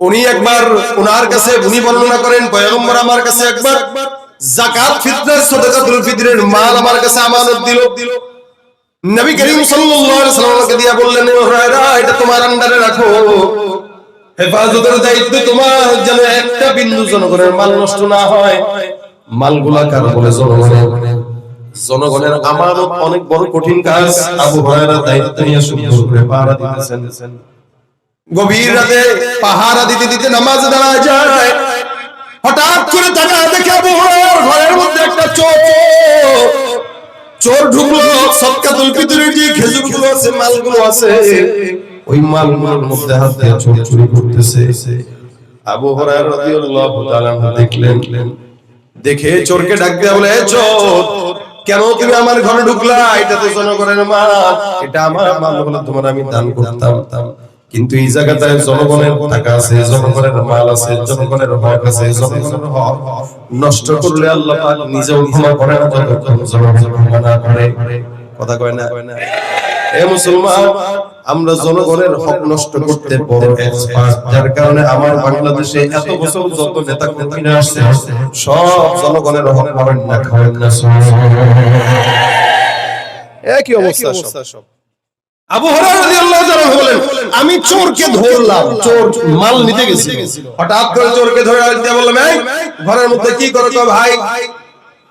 উনি একবার ওনার কাছে উনি বর্ণনা করেন, পয়গম্বর আমার কাছে একবার যাকাত ফিতর সাদাকাতুল ফিতরের মাল আমার কাছে আমানত দিল। নবী করিম সাল্লাল্লাহু আলাইহি ওয়াসাল্লামকে দিয়া বললেন, হুরায়রা এটা তোমার আন্ডারে রাখো, হেফাজতের দায়িত্ব তোমার, যেন একটা বিন্দু জনগণের মাল নষ্ট না হয়। মালগুলা কার বলে? জনগণের আমানত অনেক বড় কঠিন কাজ। আবু হুরায়রা দায়িত্ব নিয়ে সুন্দর করে পাহারা দিতেছেন। গভীর রাতে পাহারা দিতে দিতে নামাজে দাঁড়ায় যায়। হঠাৎ করে তাকায় দেখে আবু হুরায়রার ঘরের মধ্যে একটা চোর ঢুকলো। সদকাতুল ফিতরের যে খেজুরগুলো আছে, মালগুলো আছে, ওই মালগুলোর মধ্যে হাত দিয়ে চোর চুরি করতেছে। আবু হুরায়রা রাদিয়াল্লাহু তাআলা দেখলেন, দেখে চোরকে ডাক দিয়ে বলে, চোর কেন তুমি আমার ঘরে ঢুকলা? এটা তো জনগণের মাল, এটা আমার মাল হলো তোমার আমি দান করতাম, কিন্তু এই জায়গাটায় জনগণের টাকা আছে, জনগণের মাল আছে, জনগণের হক আছে। জনগণের হক নষ্ট করলে আল্লাহ পাক নিজেও ক্ষমা করে না, যতক্ষণ জনগণ ক্ষমা না করে। কথা কয় না? এ মুসলমান, আমরা জনগণের হক নষ্ট করতে বড় এক্সপার্ট, যার কারণে আমার বাংলাদেশে এত বছর যত নেতা কর্মী আসছে সব জনগণের হক মারেন না, খাওয়েন না। একই অবস্থা সব। আবু হুরায়রা রাদিয়াল্লাহু তাআলা বলেন, আমি চোরকে ধরলাম, চোর মাল নিতে গেছিল। হঠাৎ করে চোরকে ধরে দিয়ে বললাম, এই ঘরের মধ্যে কি করো? ভাই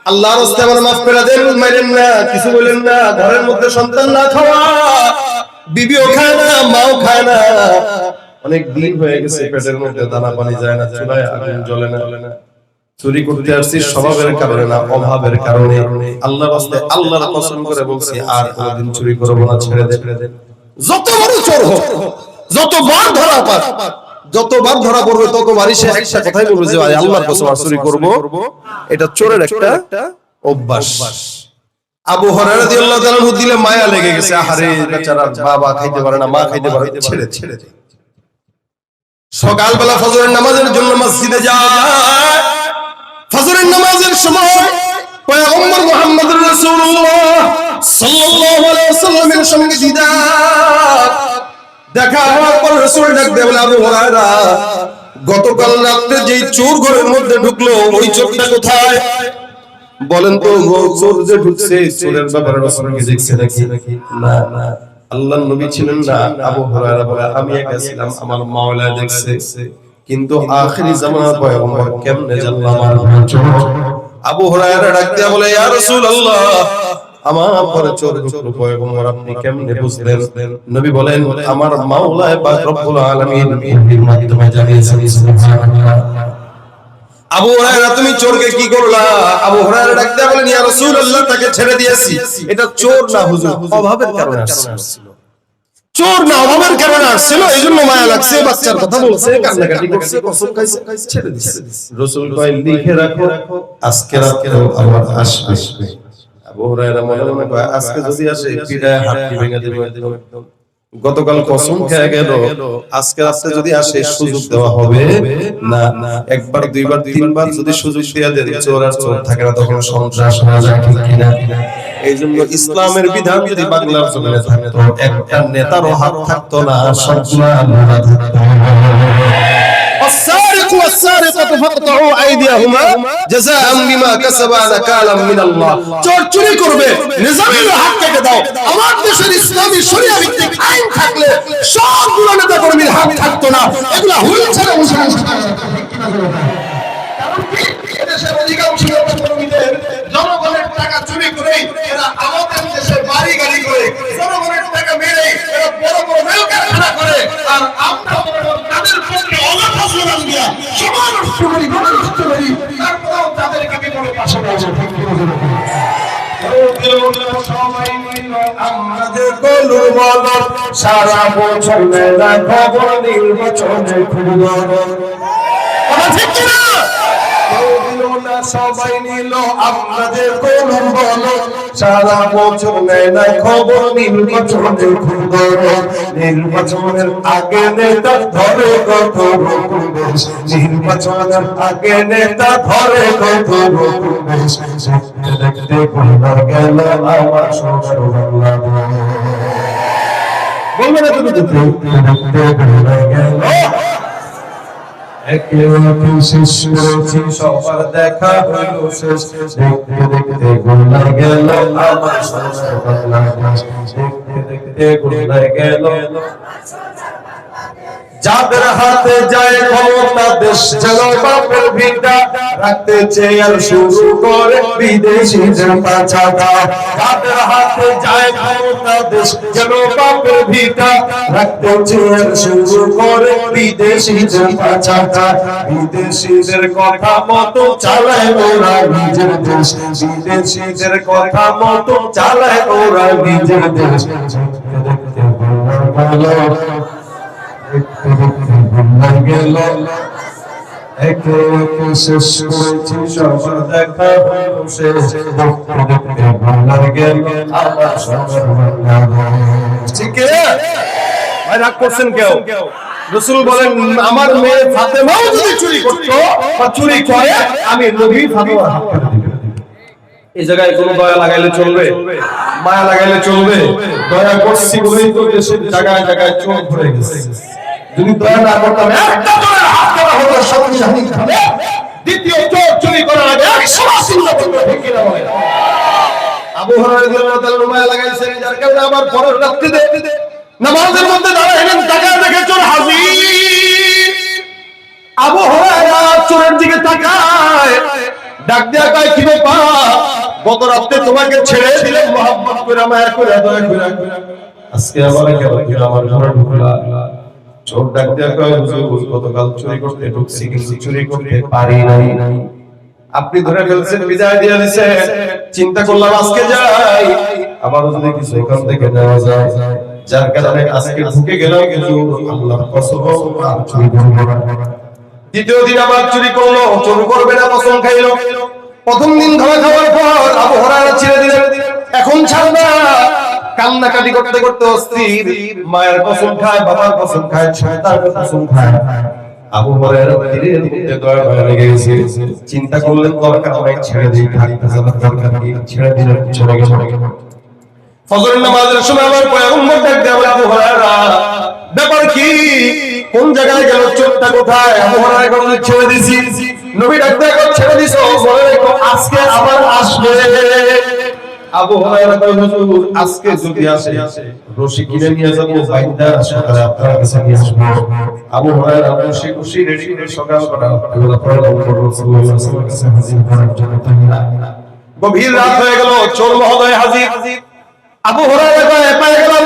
আল্লাহর রাস্তায় আমার মাফ করে দেন, মাইরেন না, কিছু বলেন না। ঘরের মধ্যে সন্তান না খাওয়া, বিবিও খায় না, মাও খায় না, অনেক দিন হয়ে গেছে পেটের মধ্যে দানা পানি যায় না, চুলায় আগুন জ্বলে না। চুরি করতে আসছি স্বভাবের কারণে না, অভাবের কারণে। আল্লাহর রাস্তায় আল্লাহর কসম করে বলছি, আর কোনদিন চুরি করব না, ছেড়ে দেন। যত বড় চোর হোক, যতবার ধরা পাক, যতবার ধরা পড়বে ততবারই সে একটা কথাই বলবে যে ভাই আল্লাহর কসম আর চুরি করব। এটা চোরের একটা অভ্যাস। আবু হুরায়রা রাদিয়াল্লাহু তাআলা দিলে মায়া লেগে গেছে, আহারে বেচারা বাবা খাইতে পারে না, মা খাইতে পারে, ছেড়ে দে। সকালবেলা ফজরের নামাজের জন্য মসজিদে যায়। ফজরের নামাজের সময় পয়গম্বর মুহাম্মদুর রাসূলুল্লাহ সাল্লাল্লাহু আলাইহি ওয়াসাল্লামের সঙ্গে দিদার দেখা হওয়ার পর রাসূল ডাক দিয়ে বলে, আবু হুরায়রা গতকাল রাতে যেই চোর ঘরের মধ্যে ঢুকলো ওই চোরটা কোথায়? বলেন তো, চোর যে ঢুকছে চোরের ব্যাপারে রাসূল কি দেখছে নাকি? না, আল্লাহর নবী ছিলেন না। আবু হুরায়রা বলে, আমি একা ছিলাম, আমার মাওলা দেখছে, কিন্তু আখিরি জামানার পয়গম্বর কেমনে জানলো আমার চোর? আবু হুরায়রা ডাক দিয়া বলে, ইয়া রাসূলুল্লাহ আমার ঘরে চোর ঢুকলো, পয়গম্বর আপনি কেমনে বুঝলেন? নবী বলেন, আমার মাওলা পাক রব্বুল আলামিন ওহীর মাধ্যমে জানিয়েছেন। সুবহানাল্লাহ। আবু হুরায়রা তুমি চোরকে কি করলা? আবু হুরায়রা ডাক দিয়া বলেন, ইয়া রাসূলুল্লাহ তাকে ছেড়ে দিয়েছি। এটা চোর না হুজুর, অভাবের কারণে আসছিল। চোর না, অভাবের কারণে আসছিল, এইজন্য মায়া লাগছে, বাচ্চার কথা বলছে, কান্নাকাটি করছে, কসম খাইছে, ছেড়ে দিয়েছে। রাসূল কয়, লিখে রাখো, আজকে রাতেও আবার আসবে। আবু হুরায়রা মনে মনে কয়, আজকে যদি আসে পিড়ায় হাড়ি ভেঙে দেব একদম। গতকাল কসম খেয়ে গেল, আজকে রাতে যদি আসে সুযোগ দেওয়া হবে না। একবার, দুইবার, তিনবার যদি সুযোগ দেয়া দেন, চোর আর চোর থাকে না, তখন সন্ত্রাস হয়ে যায়, ঠিক কিনা? এইজন্য ইসলামের বিধান যদি বাংলার জমিনে থাকতো, একটা নেতারও হাত থাকতো না, সবগুলো আল্লাহর থাকতো। السارق والسارقة فاقطعوا أيديهما جزاء بما كسبا نكالا من الله। চোর চুরি করবে, নিজামের হাত কেটে দাও। আমার দেশের ইসলামী শরিয়া ভিত্তিক আইন থাকলে সবগুলো নেতা কর্মীর হাত থাকতো না, এগুলা হুইলচেয়ারে বসে কারণ কি, এদেশের অধিকাংশ নেতা কর্মীদের জনগণের সবাই মিল আমাদের কলুর বদল, সারা বছর মেলা খবর নির্বাচনে খবর। ঠিক কিনা? সবাই নিল আমাদের কলুর বদল, সারা বছর মেলা খবর নির্বাচনে খবর। নির্বাচনের আগে নেতা ধরে কত রকম বেশ, নির্বাচনের আগে নেতা ধরে কত রকম বেশ। দেখতে কোনটা গেল আমার সোনার বাংলাদেশ। বলবে না তুমি দেখতে কোনটা গেল একে একে শেষ করেছি সবার দেখা হইল শেষ। দেখতে দেখতে গোলা গেল আমার সোনার বাংলাদেশ। দেখতে দেখতে গোলা গেল যাদের হাতে যায় ক্ষমতা দেশ যেন বাপের ভিটা, রাখতে চেয়ার শুরু করে বিদেশিদের পাচাটা। যাদের হাতে যায় ক্ষমতা দেশ যেন বাপের ভিটা, রাখতে চেয়ার শুরু করে বিদেশিদের পাচাটা। বিদেশিদের কথা মতো চালায় ওরা নিজের দেশ, বিদেশিদের কথা মতো চালায় ওরা নিজের দেশ। দেখতে গেল একে একে শেষ করেছি সবার দেখা হইল শেষ। দেখতে দেখতে গোলা গেল আমার সোনার বাংলাদেশ। ঠিক না ভাই? রাগ করছেন কেউ? রাসূল বলেন আমার মেয়ে ফাতেমাও যদি চুরি করতো বা চুরি করে আমি নবী ফাতেমার হাত কেটে দিব। এই জায়গায় কোনো দয়া লাগাইলে চলবে? মায়া লাগাইলে চলবে? দয়া করছি বলেই তো দেশের জায়গায় জায়গায় চোর ভরে গেছে। যদি দয়া না করতাম একটা চোরের হাত কাটা হতো শক্তিশালী ভাবে, দ্বিতীয় চোর চুরি করার আগে 100 চিন্তা করতে ঠিক কিনা বলেন? আবু হুরায়রা রাদিয়াল্লাহু তাআলা মায়া লাগাইছেন যার কারণে আবার পরের রাত্রিতে নামাজের মধ্যে দাঁড়াইলেন, তাকায় দেখে চোর হাজির। আবু হুরায়রা চোরের দিকে তাকায়, ডাক দেয়া কয় কি ব্যাপার? গত রাতে তোমাকে ছেড়ে দিলাম মোহাম্মদ করে মায়া করে দয়া করে, আজকে আবার কেন আমার ঘরে ঢুকলা? চোর ডাক দেয়া কয় হুজুর গতকাল চুরি করতে ঢুকছি কিন্তু চুরি করতে পারি নাই, আপনি ধরে ফেলছেন বিদায় দিয়ে দিয়েছেন, চিন্তা করলাম আজকে যাই আবার যদি কিছু এখান থেকে নেওয়া যায়, যার কারণে আজকে ঢুকে গেলাম কিন্তু আল্লাহর কসম আর চুরি করব না। দ্বিতীয় দিন আবার চুরি করলো, চোর করবে না কসম খাইলো। প্রথম দিন ধরা খাওয়ার পর আবু হুরায়রা ছেড়ে দিলেন, এখন ছাড়বে না। কান্নাকাটি করতে করতে অস্থির, মায়ের কসম খায়, বাবার কসম খায়, সন্তানের কসম খায়। আবু হুরায়রা ধীরে ধীরে দয়া ভয় লেগে গেছে, চিন্তা করলেন দরকার নাই ছেড়ে দিই, থাকতে যাবার দরকার কি, ছেড়ে দিলেন চলে গেল। ফজরের নামাজের সময় আবার পয়গম্বর ডাক দেয়া বলে আবু হুরায়রা ব্যাপার কি, কোন জায়গায় গেল, চোরটা কোথায়? আবু হুরায়রা বলে ছেড়ে দিছি। নবী ডাক দেয়া বলে ছেড়ে দিছো, বলে আজকে আবার আসবে। আবু হুরায়রা কয় হুজুর আজকে যদি আসে রশি কিনে নিয়ে যাব, বাইন্দা সকালে আপনার কাছে নিয়ে আসবো। আবু হুরায়রা রশি খুশি রেডি করে সকাল করা এগুলো পয়গম্বর রাসূলুল্লাহ সাল্লাল্লাহু আলাইহি ওয়াসাল্লামের কাছে হাজির করার জন্য তৈরি। গভীর রাত হয়ে গেল, চোর মহোদয় হাজির। আবু হুরায়রা কয় পেয়ে গেলাম,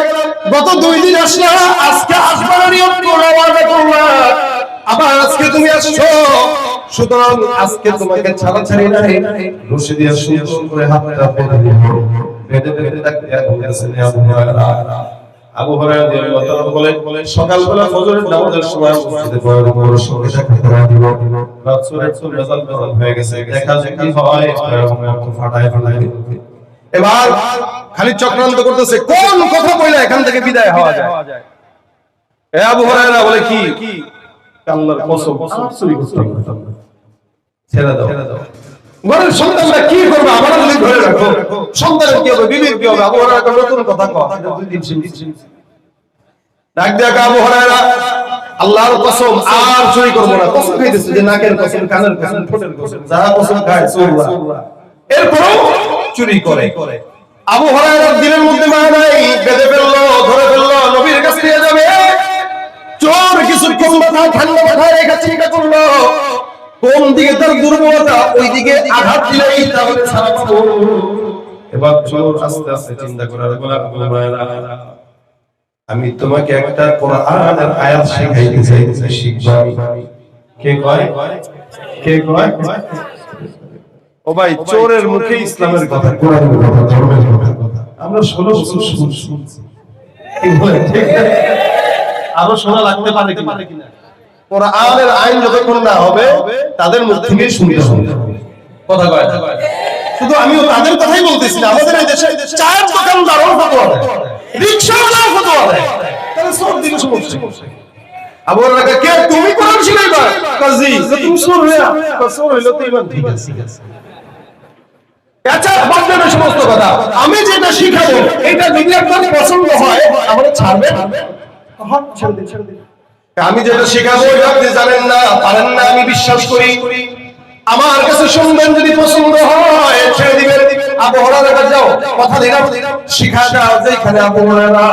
গত 2 দিন আসলা, আজকে আসবার নিয়ত করে ওয়াদা করলাম, আবার আজকে তুমি আসছো, সুতরাং আজকে তোমাকে ছাড়া ছাড়ি নাই। রশি দিয়ে সুন্দর করে হাতটা বেঁধে দিল, বেঁধে বেঁধে তাকে বলতেছেন আবু হুরায়রা। আবু হুরায়রা রাদিয়াল্লাহু তাআলা বলেন সকালবেলা ফজরের নামাজের সময় মসজিদে পয়গম্বরের সঙ্গে সাক্ষাৎ করা দিব। রাত সূরাতুল রেজাল্ট হয়ে গেছে, দেখা যাক কি হয়, পয়গম্বর ফাটায় ফাটায়। এবার খালি চক্রান্ত করতেছে কোন কথা বলে এখান থেকে বিদায় হওয়া যায়। এ আবু হুরায়রা বলে কি, আল্লাহর কসম চুরি করতে হবে, ছেড়ে দাও। ঘরের সন্তানরা কি করবে, আমরা যদি ধরে রাখো, সন্তানের কি হবে, বিবির কি হবে? আবু হুরায়রা নতুন কথা কয়, 2 দিন ডাক দেয়া আবু হুরায়রা আল্লাহর কসম আর চুরি করব না। কসম খাইতেছে যে নাকের কসম, কানের কসম, ঠোঁটের কসম, যারা কসম খায় চোররা, এরপরও চুরি করে। আবু হুরায়রার দিলের মধ্যে মায়া নাই, বেঁধে ফেললো, ধরে ফেললো, নবীর কাছে নিয়ে যাবে। চোর কিছুক্ষণ মাথায় ঠান্ডা মাথায় রেখে চিন্তা করলো কোন দিকে তার দুর্বলতা, ওই দিকে আঘাত দিলেই তাহলে ছাড়া পাবো। এবার চোর আস্তে আস্তে চিন্তা করার বলা, আবু হুরায়রা আমি তোমাকে একটা কোরআনের আয়াত শেখাইতে চাই, শিখবা? কে কয়? কে কয়? ও ভাই, চোরের মুখে ইসলামের কথা, কোরআনের কথা, ধর্মের কথা আমরা 16 বছর শুনছি। কি বলেন, ঠিক না? আরো শোনা লাগতে পারে কিনা? কোরআনের আইন যতক্ষণ না হবে তাদের মুখ থেকে শুনতে হবে। কথা কয় না? শুধু আমিও তাদের কথাই বলতেছি না, আমাদের এই দেশে চায়ের দোকানদারও ফতোয়া দেয়, রিকশাওয়ালাও ফতোয়া দেয়। তাহলে সব দিকে সমস্যা। আবু হুরায়রা কে, তুমি কোরআন শিখাইবা? কাজী তুমি চোর হইয়া, চোর হইলো তো ইমান ঠিক আছে। আচ্ছা বাদ দেন সমস্ত কথা, আমি যেটা শিখাবো এটা যদি আপনার পছন্দ হয় আমাকে ছাড়বে? হ্যাঁ, ছেড়ে দিন। আমি যেটা শিখাবো এটা আপনি জানেন না, পারেন না, আমি বিশ্বাস করি। আমার কাছে শুনবেন, যদি পছন্দ হয় ছেড়ে দিবেন। আবু হুরায়রা কাছে যাও, কথা দিলাম, শিখা দাও। যেখানে আবু হুরায়রা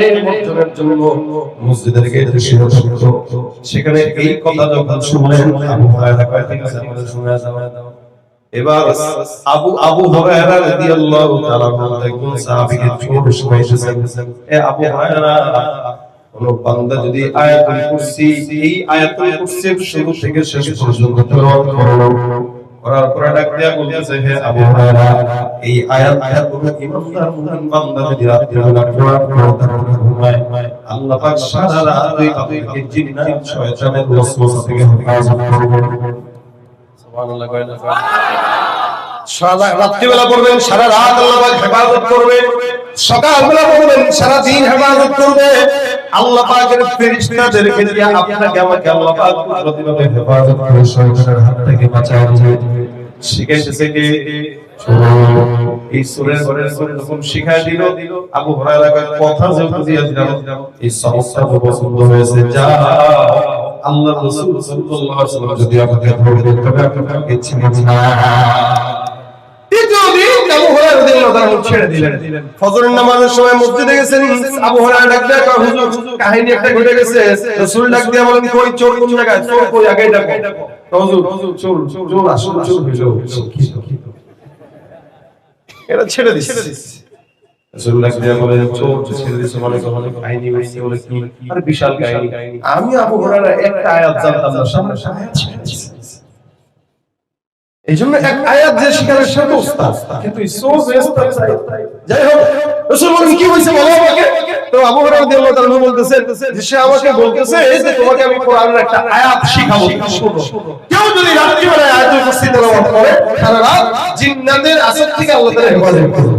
এর বছরের জন্য মসজিদের গেটে শুয়ে থাকতো, সেখানে এই কথা যখন শুনলেন আবু হুরায়রা কয়, ঠিক আছে আমাদের শুনে যাও। এবার আবু হুরায়রা রাদিয়াল্লাহু তাআলা একজন সাহাবীকে ছোট শুনাইতেছেন, এ আবু হুরায়রা, কোন বান্দা যদি আয়াতুল কুরসি, এই আয়াতুল কুরসির শুরু থেকে শেষ পর্যন্ত তেলাওয়াত করার পরে ডাক দেয়া বলতেছে, হে আবু হুরায়রা, এই আয়াতগুলো ইমানদার মুমিন বান্দা যদি রাতে বেলা কোরআন পড়তে ঘুমায়, আল্লাহ পাক সারা রাত ওই তাদেরকে জিন্নাত শয়তানের ওয়াসওয়াসা থেকে হেফাজত করবেন। সুবহানাল্লাহ। কয় না? সারা রাত্রিবেলা পড়বেন, সারা রাত আল্লাহ পাক হেফাজত করবে। সকালবেলা পড়বেন, সারা দিন হেফাজত করবে। আল্লাহ পাকের ফেরেশতাদেরকে দিয়ে আপনাকে আমাকে আল্লাহ পাক কুদরতিভাবে হেফাজত করে শয়তানের হাত থেকে বাঁচায় দিবে। শিখাইতেছে কে? এই সূরার যখন শিখাই দিল, আবু হুরায়রা কথা যখন দিয়ে দিলাম, এই সবটা পছন্দ হয়েছে, যা আল্লাহর রাসূল সাল্লাল্লাহু আলাইহি ওয়াসাল্লাম যদি আমাকে ধরে তবে আপনাকে ছিলেন না। আবু হুরায়রা রাদিয়াল্লাহু তাআলা ছেড়ে দিলেন। ফজরের নামাজের সময় মসজিদে গেছেন, আবু হুরায়রা ডাক দেয়া কয়, হুজুর কাহিনী একটা ঘটে গেছে। রাসূল ডাক দিয়া বলেন, কই চোর কোন জায়গায়? চোর কই, আগে ডাকো। হুজুর চোর আসল হইলো। এটা ছেড়ে দিছে। রাসূল ডাক দিয়া বলেন, চোর ছেড়ে দিছে মানে কাহিনী হইছে বলে কি? আরে বিশাল কাহিনী। আমি আবু হুরায়রা একটা আয়াত জানতাম না, সামনে আয়াত ছেড়ে দিছে। এইজন্য এক আয়াত যে শিকারের সাথে ওস্তাদ, কিন্তু এই সো ওস্তাদ যাই হোক, রাসূল বলেন কি হইছে বলো আমাকে। তো আবু হুরায়রা রাদিয়াল্লাহু তাআলা বলতেছেন যে সে আমাকে বলতেছে যে তোমাকে আমি কোরআনের একটা আয়াত শিখাবো, শোনো। কেউ যদি রাত্রি বেলায় আয়াতুল কুরসি তেলাওয়াত করে, সারা রাত জিন্নাতের আসর থেকে আল্লাহ তাআলা হেফাজত করবে,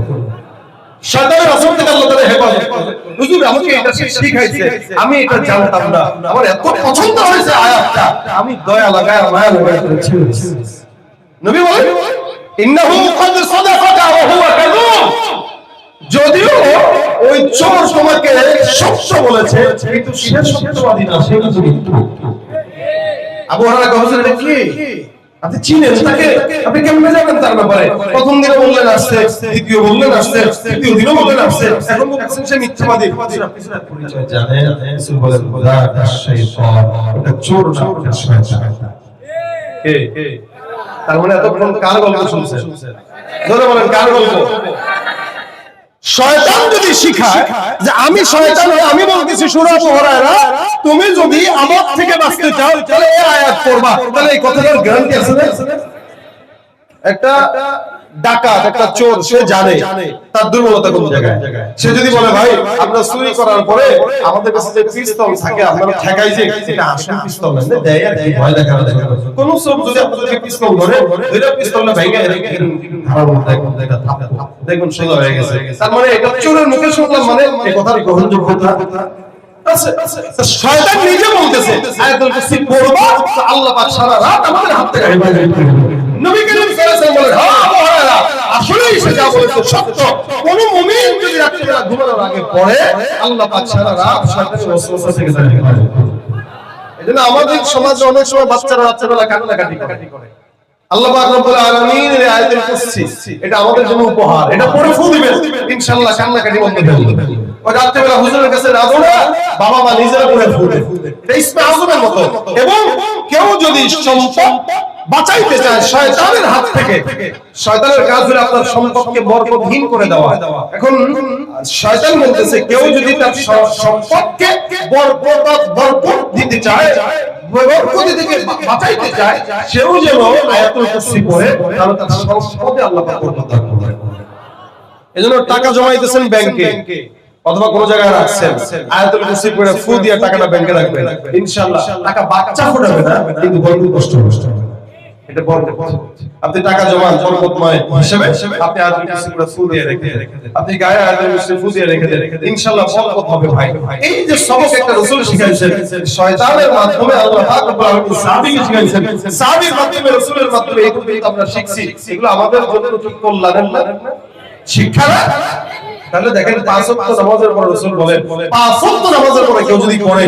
শয়তানের আসর থেকে আল্লাহ তাআলা হেফাজত করবে। হুজুর আমাকে এটা শিখাইছে, আমি এটা জানতাম না, আমার এত পছন্দ হয়েছে আয়াতটা, আমি দয়া লাগায় মায়া লাগায় ছেড়েছি। নবী বলেন, ইন্নাহু ক্বাদ সাদাকাকা ওয়া হুয়া কাযুব। যদিও ওই চোর তোমাকে সত্য বলেছে, কিন্তু সে সত্যবাদী না, সে কিন্তু মিথ্যা। আবু হুরায়রা কইছেন, এটা কি? আপনি চিনেন তাকে? আপনি কেমনে জানেন তার ব্যাপারে? প্রথম দিনে বললেন আসছে, দ্বিতীয় বললেন আসছে, তৃতীয় দিনও বললেন আসছে, এখন বলছেন সে মিথ্যাবাদী। আপনার পরিচয় জানেন? রাসূল বলেন, যাকা শাইতান, এটা চোর না, এটা শয়তান। কে? তার মানে এতক্ষণ কার গল্প শুনছেন? জোরে বলেন, কার গল্প? শয়তান যদি শিখায় যে আমি শয়তান হই, আমি বলতেছি শোনো আবু হুরায়রা, তুমি যদি আমার থেকে বাঁচতে চাও তাহলে এই আয়াত পড়বা, তাহলে এই কথাটার গ্যারান্টি আছে না? একটা ডাকাত, একটা চোর, সে জানে তার দুর্বলতা কোন জায়গায়। সে যদি বলে, ভাই আমরা চুরি করার পরে আমাদের কাছে যে পিস্তল থাকে আপনারা ঠেকাই যে এটা আসল পিস্তল না, দেয় আর কি ভয় দেখানো। কোন চোর যদি আপনাদেরকে পিস্তল ধরে, দুইটা পিস্তলটা ভেঙে দেখুন সোজা হয়ে গেছে, তার মানে এটা চোরের মুখে শুনলাম, মানে এই কথার গ্রহণযোগ্যতা আছে। শয়তান নিজে বলতেছে আয়াতুল কুরসি পড়বা তো আল্লাহ পাক সারা রাত আমাদের হাত থেকে হেফাজত করবে। নবী করিম সাল্লাল্লাহু আলাইহি ওয়াসাল্লাম বলেন, হ্যাঁ আবু হুরায়রা আসলেই সে যা বলেছে সত্য। কোন মুমিন যদি রাত্রিবেলা ঘুমানোর আগে পড়ে, আল্লাহ পাক সারা রাত শয়তানের ওয়াসওয়াসা থেকে তাকে হেফাজত করবে। এজন্য আমাদের সমাজে অনেক সময় বাচ্চারা রাত্রিবেলা কান্নাকাটি করে। আল্লাহ পাক রব্বুল আলামিন এই আয়াতুল কুরসি এটা আমাদের জন্য উপহার, এটা পড়ে ফু দিবেন, ইনশাআল্লাহ কান্নাকাটি বন্ধ হয়ে যাবে। ওই রাত্রিবেলা হুজুরের কাছে না দৌড়া, বাবা মা নিজেরা পড়ে ফু দেয়, এটা ইসমে আযমের মতো। এবং কেউ যদি সম্পদ বাঁচাইতে চায় শয়তানের হাত থেকে। শয়তানের কাজ হলো আপনার সম্পদকে বরকতহীন করে দেওয়া। এখন শয়তান বলতেছে কেউ যদি তার সম্পদকে বরকত দিতে চায়, বরকত থেকে বাঁচাইতে চায়, সেও যেন আয়াতুল কুরসি পড়ে, তাহলে তার সম্পদে আল্লাহ পাক বরকত দান করবেন। এজন্য টাকা জমাইতেছেন ব্যাংকে অথবা কোন জায়গায় রাখছেন, আয়াতুল কুরসি পড়ে ফু দিয়ে টাকাটা ব্যাংকে রাখবেন, ইনশাআল্লাহ টাকা বাচ্চা ফোটাবে না, কিন্তু বরকত কষ্ট হবে। এটা বরকত। আপনি টাকা জমান বরকতময় হিসেবে আপনি আয়াতুল কুরসি পড়ে ফু দিয়ে রেখে দেন, আপনি গায়ে আয়াতুল কুরসি ফু দিয়ে রেখে দেন, ইনশাআল্লাহ বরকত হবে ভাই। এই যে সবক একটা রাসূল শিখাইছেন, শয়তানের মাধ্যমে আল্লাহ পাক রব্বুল আলামিন সাহাবীকে শিখাইছেন, সাহাবীর মাধ্যমে রাসূলের মাধ্যমে এগুলো কিন্তু আমরা শিখছি। এগুলো আমাদের জন্য কি কল্যাণের না শিক্ষা না? তাহলে দেখেন 5 ওয়াক্ত নামাজের পর রাসূল বলেন 5 ওয়াক্ত নামাজের পরে কেউ যদি পড়ে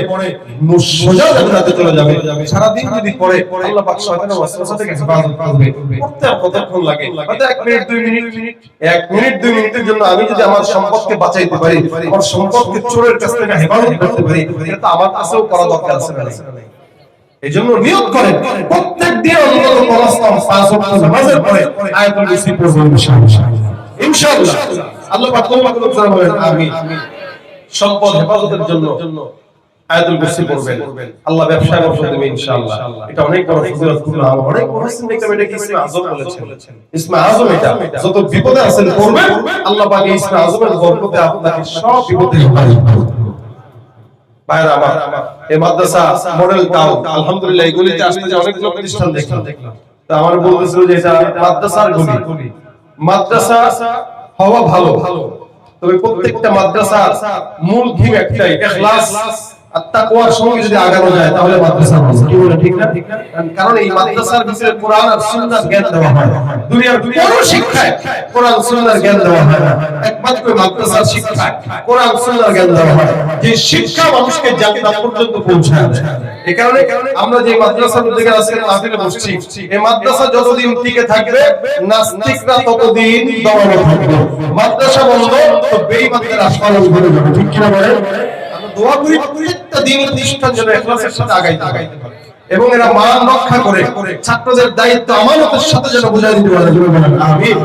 সোজা জান্নাতে চলে যাবে। সারা দিন যদি পড়ে আল্লাহ পাক শয়তানের ওয়াসওয়াসা থেকে হেফাজত করবে। পড়তে আর কতক্ষণ লাগে? হয়তো 1 মিনিট 2 মিনিট। 1 মিনিট 2 মিনিটের জন্য আমি যদি আমার সম্পদকে বাঁচাইতে পারি, আমার সম্পদকে চোরের কাছ থেকে হেফাজত করতে পারি, এটা তো আমার কাছেও করা দরকার আছে না? এইজন্য নিয়ত করেন প্রত্যেক দিন অন্তত কমসে কম 5 ওয়াক্ত নামাজের পরে আয়াতুল কুরসি পড়বেন ইনশাআল্লাহ। আল্লাহ পাক কবুল করুন, বলেন আমিন। সম্পদ হেফাজতের জন্য আয়াতুল কুরসি পড়বেন, আল্লাহ ব্যবসায় বরকত দেবে ইনশাআল্লাহ। এটা অনেক বড় ফজিলতপূর্ণ আমল, অনেক বড় সিনেকা। এটা কি ইসমে আযম বলেছেন? ইসমে আযম এটা। যত বিপদে আছেন পড়বেন, আল্লাহ পাক এই ইসমে আযমের বরকতে আপনাকে সব বিপদে হেফাজত করবে। ভাইরা আমার, এই মাদ্রাসা মডেল টাউন, আলহামদুলিল্লাহ এগুলিতে আসতে যে অনেকগুলো প্রতিষ্ঠান দেখলাম। তো আমার বলতেছিল যে এটা মাদ্রাসার গলি। মাদ্রাসা হওয়া ভালো, তবে প্রত্যেকটা মাদ্রাসার মূল থিম একটাই, ইখলাস আর তাকওয়ার সঙ্গে যদি আগানো যায় তাহলে মাদ্রাসা হবে। কি বলে ঠিক না? কারণ এই মাদ্রাসার ভিতরে কোরআন আর সুন্নাহর জ্ঞান দেওয়া হয়। দুনিয়ার কোনো শিক্ষায় কোরআন সুন্নাহর জ্ঞান দেওয়া হয় না, একমাত্র মাদ্রাসার শিক্ষায় কোরআন সুন্নাহর জ্ঞান দেওয়া হয়, যে শিক্ষা মানুষকে জান্নাত পর্যন্ত পৌঁছায় দেয়। এই কারণে আমরা যে মাদ্রাসার উদ্যোগে আজকে মাহফিলে বসছি, এই মাদ্রাসা যতদিন টিকে থাকবে নাস্তিকরা ততদিন দমানো থাকবে। মাদ্রাসা বন্ধ তো বেঈমানদের আস্ফালন ঘটে যাবে। ঠিক কি না বলেন? আমরা দোয়া করি প্রত্যেকটা দিন প্রতিষ্ঠান যেন ইখলাসের সাথে আগাইতে পারে এবং এরা মান রক্ষা করে ছাত্রদের দায়িত্ব আমানতের সাথে যেন বুঝাই দিতে পারে। আমিন।